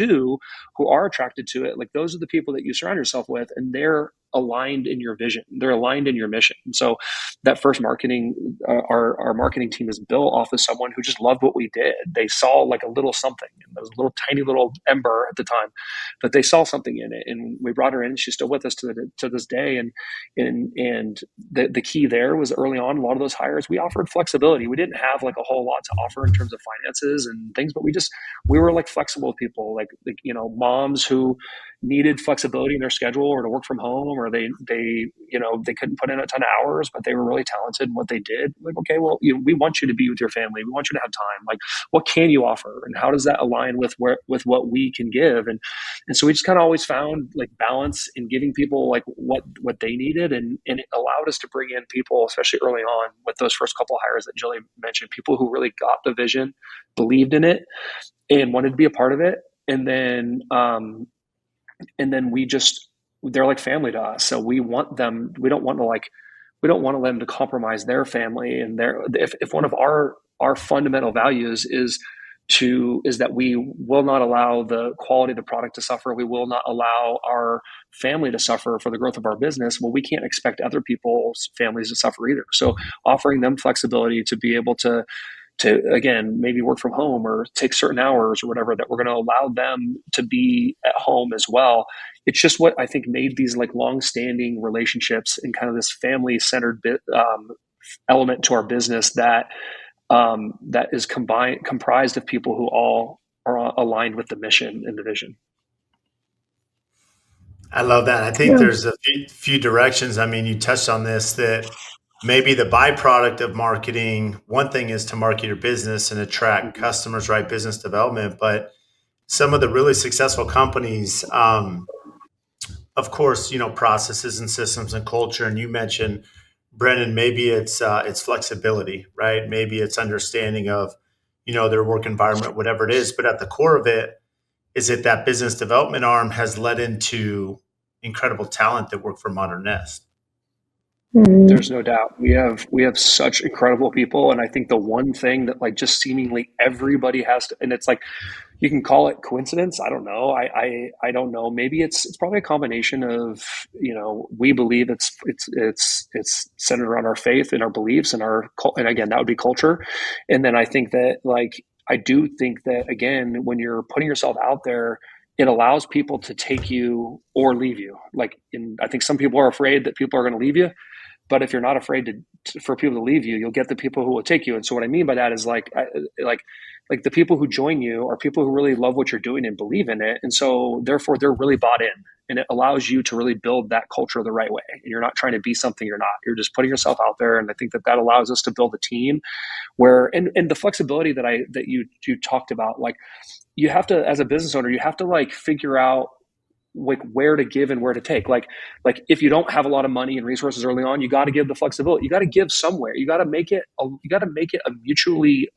are attracted to it, like, those are the people that you surround yourself with, and they're aligned in your vision. They're aligned in your mission. And so that first our marketing team is built off of someone who just loved what we did. They saw like a little something, and there was a little tiny little ember at the time, but they saw something in it, and we brought her in. She's still with us to this day. And the key there was, early on, a lot of those hires, we offered flexibility. We didn't have like a whole lot to offer in terms of finances and things, but we were like flexible with people, like moms who needed flexibility in their schedule, or to work from home, or they couldn't put in a ton of hours, but they were really talented in what they did. Like, okay, well, we want you to be with your family. We want you to have time. Like, what can you offer, and how does that align with what we can give? And so we just kind of always found like balance in giving people like what they needed, and it allowed us to bring in people, especially early on with those first couple of hires that Jillian mentioned, people who really got the vision, believed in it, and wanted to be a part of it. And then they're like family to us. So we want them, we don't want them to compromise their family. And if one of our fundamental values is that we will not allow the quality of the product to suffer, we will not allow our family to suffer for the growth of our business, well, we can't expect other people's families to suffer either. So offering them flexibility to be able to again, maybe work from home or take certain hours or whatever, that we're going to allow them to be at home as well. It's just what I think made these like long-standing relationships and kind of this family-centered element to our business that is comprised of people who all are aligned with the mission and the vision. I love that. I think there's a few directions. I mean, you touched on this, that maybe the byproduct of marketing, one thing is to market your business and attract customers, right? Business development. But some of the really successful companies, of course, processes and systems and culture. And you mentioned, Brendan, maybe it's flexibility, right? Maybe it's understanding of, their work environment, whatever it is. But at the core of it, is it that business development arm has led into incredible talent that work for Modern Nest? There's no doubt. We have such incredible people. And I think the one thing that like just seemingly everybody has to, and it's like, you can call it coincidence. I don't know. I don't know. Maybe it's probably a combination of, we believe it's centered around our faith and our beliefs and and again, that would be culture. And then I think that I do think that, again, when you're putting yourself out there, it allows people to take you or leave you. I think some people are afraid that people are going to leave you. But if you're not afraid for people to leave you, you'll get the people who will take you. And so what I mean by that is like the people who join you are people who really love what you're doing and believe in it. And so therefore they're really bought in, and it allows you to really build that culture the right way. And you're not trying to be something you're not. You're just putting yourself out there. And I think that allows us to build a team where, and the flexibility that you talked about, like, you have to, as a business owner, you have to like figure out like where to give and where to take. Like if you don't have a lot of money and resources early on, you got to give the flexibility. You got to give somewhere. You got to make it a mutually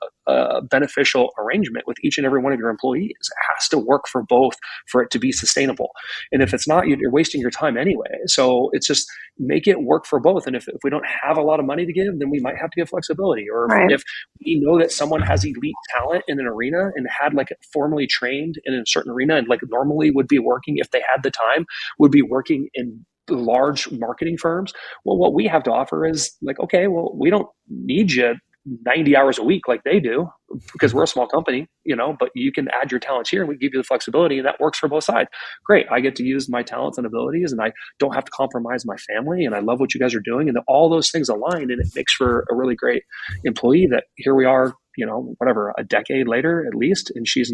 beneficial arrangement with each and every one of your employees. It has to work for both for it to be sustainable. And if it's not, you're wasting your time anyway. So it's just make it work for both. And if we don't have a lot of money to give, then we might have to give flexibility. Or Right. if we know that someone has elite talent in an arena and had like formally trained in a certain arena and like normally would be working, if they had the time, would be working in large marketing firms. Well, what we have to offer is like, okay, well, we don't need you 90 hours a week like they do, because we're a small company, but you can add your talents here and we give you the flexibility, and that works for both sides. Great. I get to use my talents and abilities, and I don't have to compromise my family, and I love what you guys are doing. And all those things align, and it makes for a really great employee that here we are, whatever, a decade later at least. And she's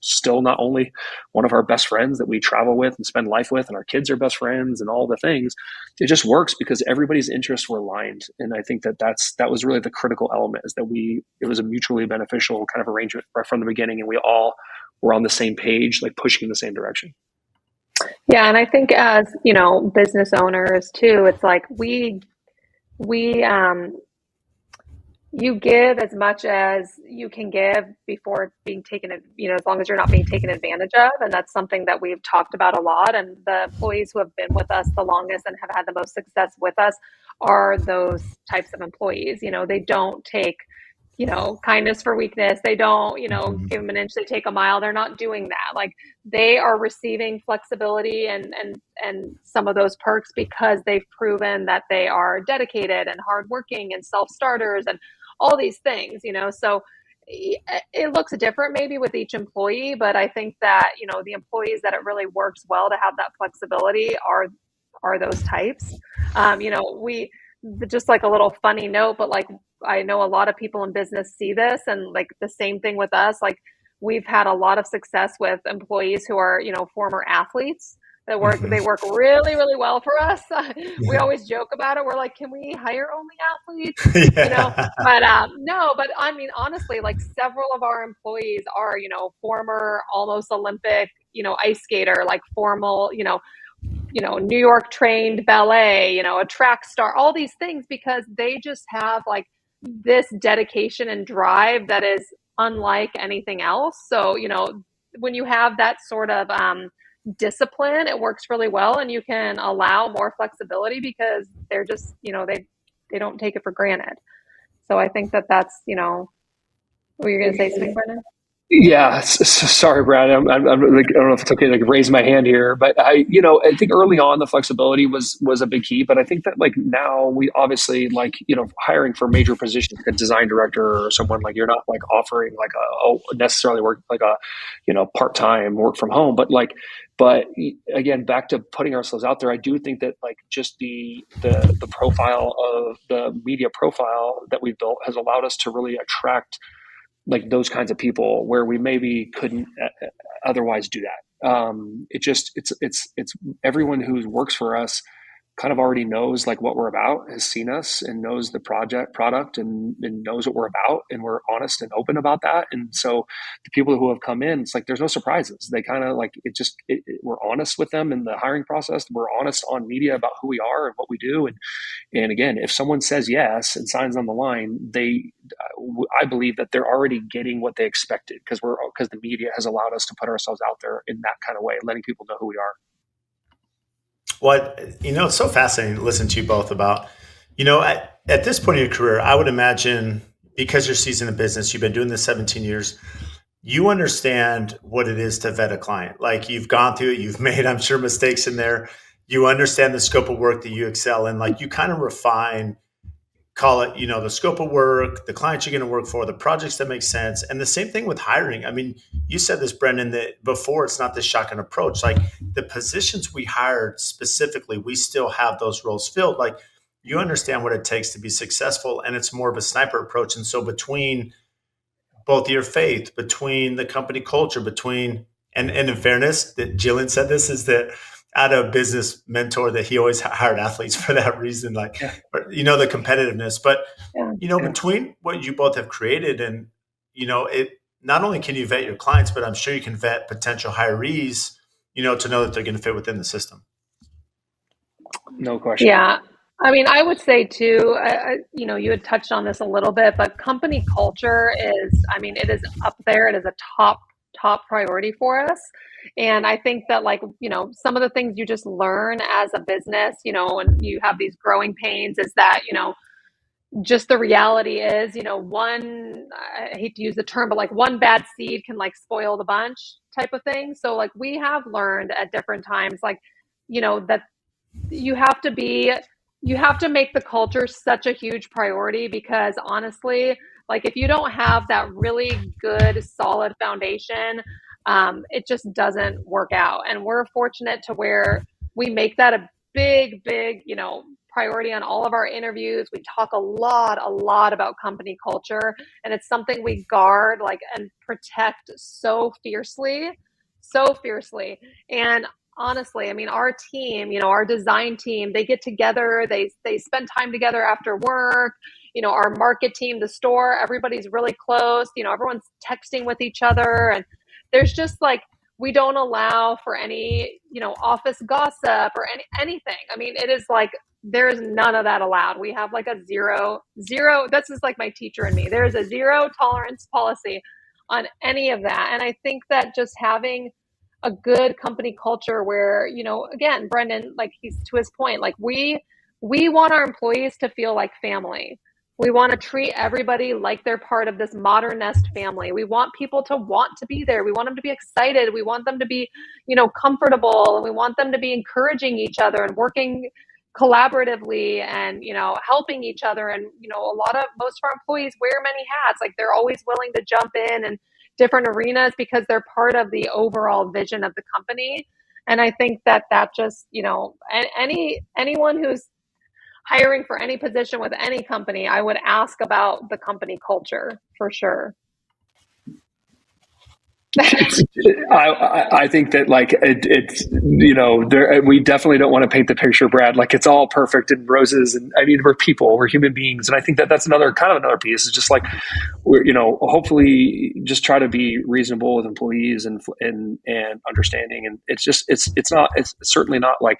still not only one of our best friends that we travel with and spend life with, and our kids are best friends and all the things. It just works because everybody's interests were aligned. And I think that was really the critical element, is that it was a mutually beneficial kind of arrangement right from the beginning. And we all were on the same page, like pushing in the same direction. Yeah, and I think as, business owners too, it's like we you give as much as you can give before being taken, as long as you're not being taken advantage of. And that's something that we've talked about a lot. And the employees who have been with us the longest and have had the most success with us are those types of employees. They don't take, kindness for weakness. They don't, give them an inch, they take a mile. They're not doing that. Like, they are receiving flexibility and some of those perks because they've proven that they are dedicated and hardworking and self-starters and all these things, so it looks different maybe with each employee, but I think that, the employees that it really works well to have that flexibility are those types. We, just like a little funny note, but like, I know a lot of people in business see this, and like the same thing with us. Like, we've had a lot of success with employees who are, former athletes that they work really, really well for us. We always joke about it. We're like, can we hire only athletes? Yeah. But no, but I mean, honestly, like, several of our employees are, former almost Olympic, ice skater, like formal, New York trained ballet, a track star, all these things, because they just have like this dedication and drive that is unlike anything else. So, when you have that sort of discipline, it works really well, and you can allow more flexibility because they're just, they don't take it for granted. So I think that's, what you're going to say, something, Brendan? Yeah, sorry, Brad. I'm like, I don't know if it's okay to like raise my hand here, but I think early on the flexibility was a big key. But I think that like now we obviously like, hiring for major positions, like a design director or someone, like you're not like offering like necessarily work like a, part-time work from home, but again, back to putting ourselves out there, I do think that like just the profile of the media profile that we've built has allowed us to really attract like those kinds of people where we maybe couldn't otherwise do that. It's everyone who works for us kind of already knows like what we're about, has seen us and knows the product and knows what we're about. And we're honest and open about that. And so the people who have come in, it's like, there's no surprises. They kind of like, we're honest with them in the hiring process. We're honest on media about who we are and what we do. And again, if someone says yes and signs on the line, I believe that they're already getting what they expected because the media has allowed us to put ourselves out there in that kind of way, letting people know who we are. Well, it's so fascinating to listen to you both about, at this point in your career, I would imagine because you're seasoned in business, you've been doing this 17 years, you understand what it is to vet a client. Like, you've gone through it, you've made, I'm sure, mistakes in there. You understand the scope of work that you excel in. Like, you kind of refine, call it, the scope of work, the clients you're going to work for, the projects that make sense. And the same thing with hiring. I mean, you said this, Brendan, that before it's not this shotgun approach. Like, the positions we hired specifically, we still have those roles filled. Like, you understand what it takes to be successful, and it's more of a sniper approach. And so between both your faith, between the company culture, and in fairness, that Jillian said this, is that I had a business mentor that he always hired athletes for that reason, like, Yeah. The competitiveness, but, Yeah. between what you both have created and, it, not only can you vet your clients, but I'm sure you can vet potential hirees, to know that they're going to fit within the system. No question. Yeah. I mean, I would say too, you had touched on this a little bit, but company culture it is up there. It is a top priority for us. And I think that, like, some of the things you just learn as a business, and you have these growing pains, is that, just the reality is, I hate to use the term, but like one bad seed can like spoil the bunch type of thing. So like, we have learned at different times, like, that you have to be you have to make the culture such a huge priority because honestly, like if you don't have that really good, solid foundation, it just doesn't work out. And we're fortunate to where we make that a big, big, priority on all of our interviews. We talk a lot about company culture, and it's something we guard like and protect so fiercely. And honestly, I mean, our team, our design team, they get together, they spend time together after work. Our market team, the store, everybody's really close. Everyone's texting with each other, and there's just like we don't allow for any, office gossip or anything. I mean, it is like there is none of that allowed. We have like a zero. This is like my teacher and me. There is a zero tolerance policy on any of that, and I think that just having a good company culture where, again, Brendan, like he's to his point, like we want our employees to feel like family. We want to treat everybody like they're part of this modern nest family. We want people to want to be there. We want them to be excited. We want them to be, comfortable, and we want them to be encouraging each other and working collaboratively and, helping each other. And, most of our employees wear many hats. Like they're always willing to jump in and different arenas because they're part of the overall vision of the company. And I think that just, anyone who's hiring for any position with any company, I would ask about the company culture for sure. I think that like it's we definitely don't want to paint the picture, Brad, like it's all perfect and roses. And I mean, we're people, we're human beings. And I think that that's another piece is just like, we're, hopefully just try to be reasonable with employees and understanding. And it's certainly not like,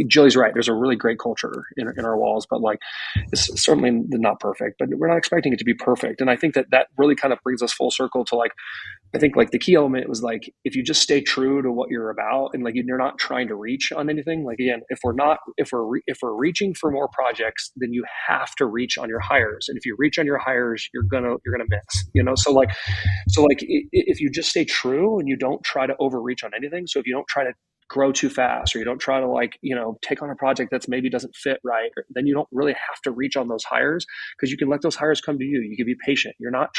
Jilly's right. There's a really great culture in our walls, but like it's certainly not perfect, but we're not expecting it to be perfect. And I think that really kind of brings us full circle to like, I think like the key element was like, if you just stay true to what you're about and like you're not trying to reach on anything, like again, if we're reaching for more projects, then you have to reach on your hires. And if you reach on your hires, you're gonna miss, so if you just stay true and you don't try to overreach on anything. So if you don't try to grow too fast, or you don't try to like, take on a project that's maybe doesn't fit right, then you don't really have to reach on those hires because you can let those hires come to you. You can be patient. You're not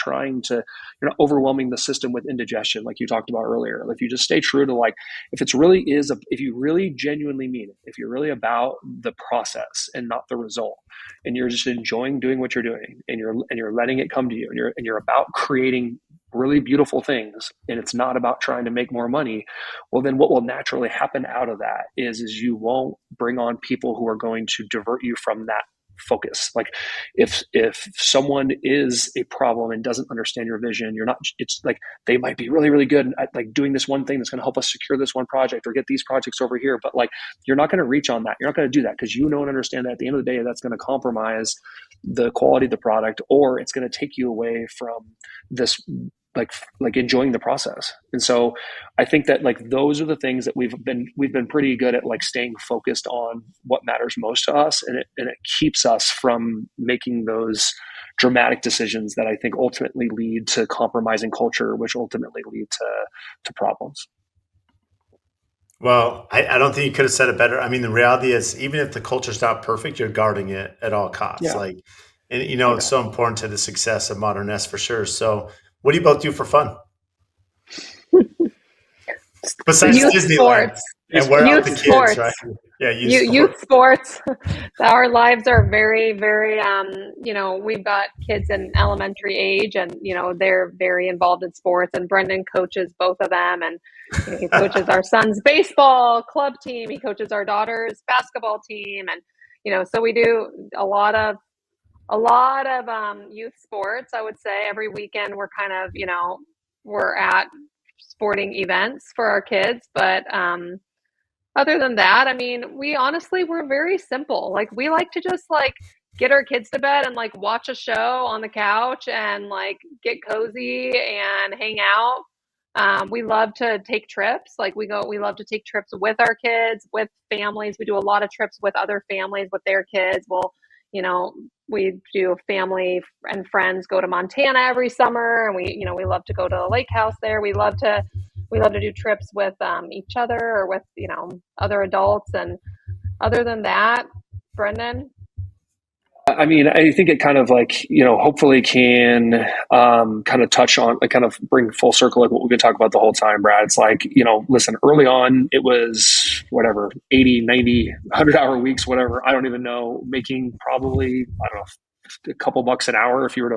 overwhelming the system with indigestion like you talked about earlier. If you just stay true to like, if you really genuinely mean it, if you're really about the process and not the result, and you're just enjoying doing what you're doing, and you're letting it come to you, and you're about creating really beautiful things, and it's not about trying to make more money, well, then what will naturally happen out of that is you won't bring on people who are going to divert you from that focus. Like if someone is a problem and doesn't understand your vision, it's like they might be really, really good at like doing this one thing that's going to help us secure this one project or get these projects over here. But like, you're not going to reach on that. You're not going to do that because you don't understand that at the end of the day, that's going to compromise the quality of the product, or it's going to take you away from this like enjoying the process. And so I think that like those are the things that we've been pretty good at, like staying focused on what matters most to us, and it keeps us from making those dramatic decisions that I think ultimately lead to compromising culture, which ultimately lead to problems. Well, I don't think you could have said it better. I mean, the reality is, even if the culture's not perfect, you're guarding it at all costs. Yeah. Like, and it's so important to the success of Modern Nest for sure. So, what do you both do for fun? Besides Youth Disneyland sports. and wear out the kids, Sports. right? Yeah, Youth sports. Our lives are very, very, we've got kids in elementary age, and, they're very involved in sports, and Brendan coaches both of them. And he coaches our son's baseball club team. He coaches our daughter's basketball team. And, so we do a lot of youth sports. I would say every weekend we're kind of, we're at sporting events for our kids. But other than that, I mean, we're very simple. Like we like to just like get our kids to bed and like watch a show on the couch and like get cozy and hang out. We love to take trips. We love to take trips with our kids, with families. We do a lot of trips with other families with their kids. We do family and friends go to Montana every summer, and we love to go to the lake house there. We love to do trips with each other or with other adults. And other than that, Brendan, I mean, I think it kind of like, hopefully can kind of touch on, like kind of bring full circle, like what we've been talking about the whole time, Brad. It's like, listen, early on, it was whatever, 80, 90, 100-hour weeks, whatever. I don't even know, making probably, I don't know, a couple bucks an hour if you were to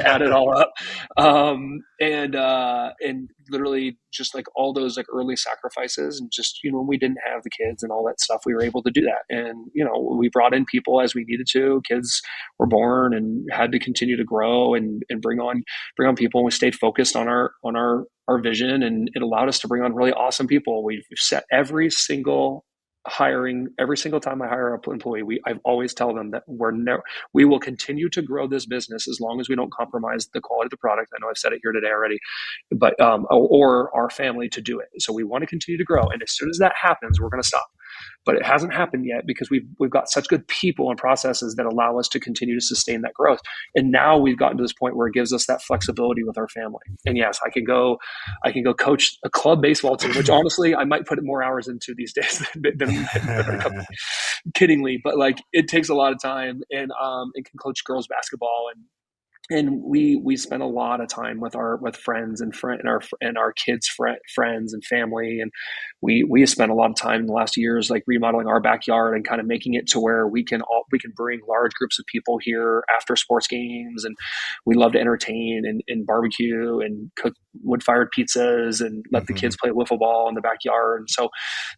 add it all up. And literally just like all those like early sacrifices, and just, when we didn't have the kids and all that stuff, we were able to do that. And, we brought in people as we needed to. Kids were born and had to continue to grow and bring on people. And we stayed focused on our vision, and it allowed us to bring on really awesome people. We've set every single time I hire an employee, I've always tell them that we will continue to grow this business as long as we don't compromise the quality of the product. I know I've said it here today already, but or our family to do it. So we want to continue to grow, and as soon as that happens, we're going to stop. But it hasn't happened yet because we've got such good people and processes that allow us to continue to sustain that growth. And now we've gotten to this point where it gives us that flexibility with our family. And yes, I can go coach a club baseball team, which honestly I might put more hours into these days than kiddingly, but like it takes a lot of time, and can coach girls basketball, and we spend a lot of time with friends and our kids' friends and family, and we spent a lot of time in the last years like remodeling our backyard and kind of making it to where we can bring large groups of people here after sports games, and we love to entertain and barbecue and cook wood-fired pizzas and let the kids play wiffle ball in the backyard. And so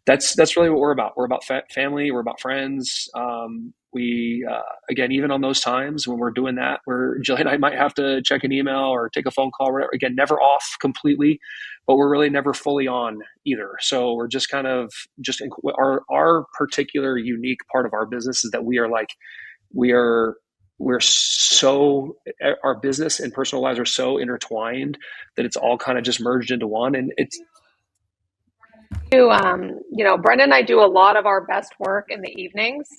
that's really what we're about. We're about family. We're about friends. We, again, even on those times when we're doing that, where Jillian and I might have to check an email or take a phone call, whatever, again, never off completely, but we're really never fully on either. So we're just kind of our particular unique part of our business is that our business and personal lives are so intertwined that it's all kind of just merged into one. And it's, Brendan and I do a lot of our best work in the evenings.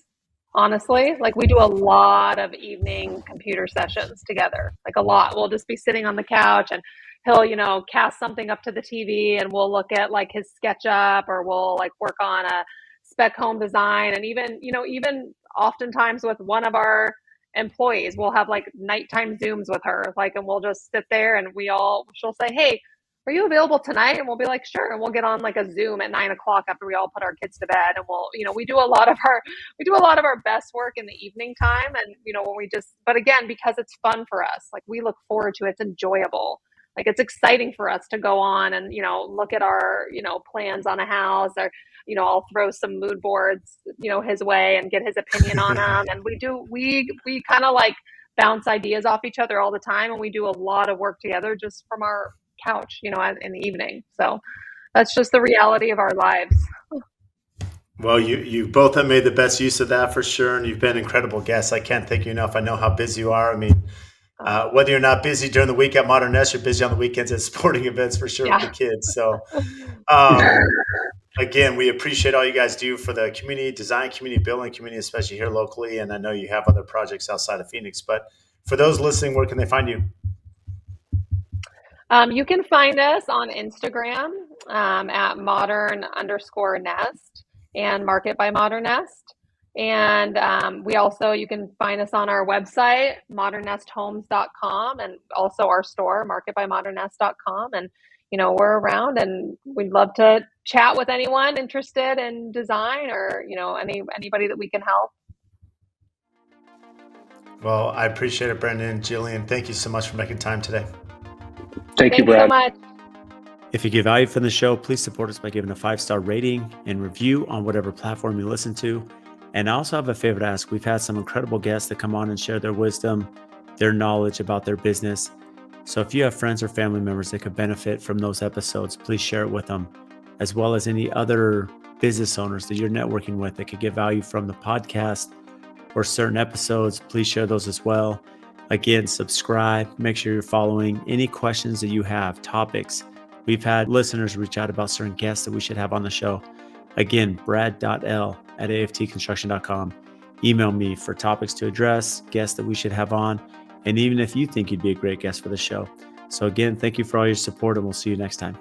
Honestly, like we do a lot of evening computer sessions together, like a lot. We'll just be sitting on the couch, and he'll, cast something up to the TV, and we'll look at like his SketchUp, or we'll like work on a spec home design. And even oftentimes with one of our employees, we'll have like nighttime Zooms with her, like, and we'll just sit there and she'll say, "Hey, are you available tonight?" And we'll be like, "Sure." And we'll get on like a Zoom at 9 o'clock after we all put our kids to bed. And we do a lot of our best work in the evening time. And, but again, because it's fun for us, like we look forward to it. It's enjoyable. Like it's exciting for us to go on and, look at our, plans on a house, or, I'll throw some mood boards, his way and get his opinion on them. And we kind of like bounce ideas off each other all the time. And we do a lot of work together just from our couch, in the evening. So that's just the reality of our lives. Well, you both have made the best use of that for sure, and you've been incredible guests. I can't thank you enough. I know how busy you are. I mean, whether you're not busy during the week at Modern Nest, you're busy on the weekends at sporting events for sure with the kids. So again, we appreciate all you guys do for the community design, community building, community, especially here locally. And I know you have other projects outside of Phoenix, but for those listening, where can they find you? You can find us on Instagram at modern_nest and Market by Modern Nest. And you can find us on our website, modernnesthomes.com, and also our store, marketbymodernnest.com. And, we're around, and we'd love to chat with anyone interested in design, or, anybody that we can help. Well, I appreciate it, Brendan and Jillian. Thank you so much for making time today. Thank you, Brad. So much. If you get value from the show, please support us by giving a 5-star rating and review on whatever platform you listen to. And I also have a favor to ask. We've had some incredible guests that come on and share their wisdom, their knowledge about their business. So if you have friends or family members that could benefit from those episodes, please share it with them, as well as any other business owners that you're networking with that could get value from the podcast or certain episodes. Please share those as well. Again, subscribe, make sure you're following. Any questions that you have, topics. We've had listeners reach out about certain guests that we should have on the show. Again, brad.l@aftconstruction.com. Email me for topics to address, guests that we should have on, and even if you think you'd be a great guest for the show. So again, thank you for all your support, and we'll see you next time.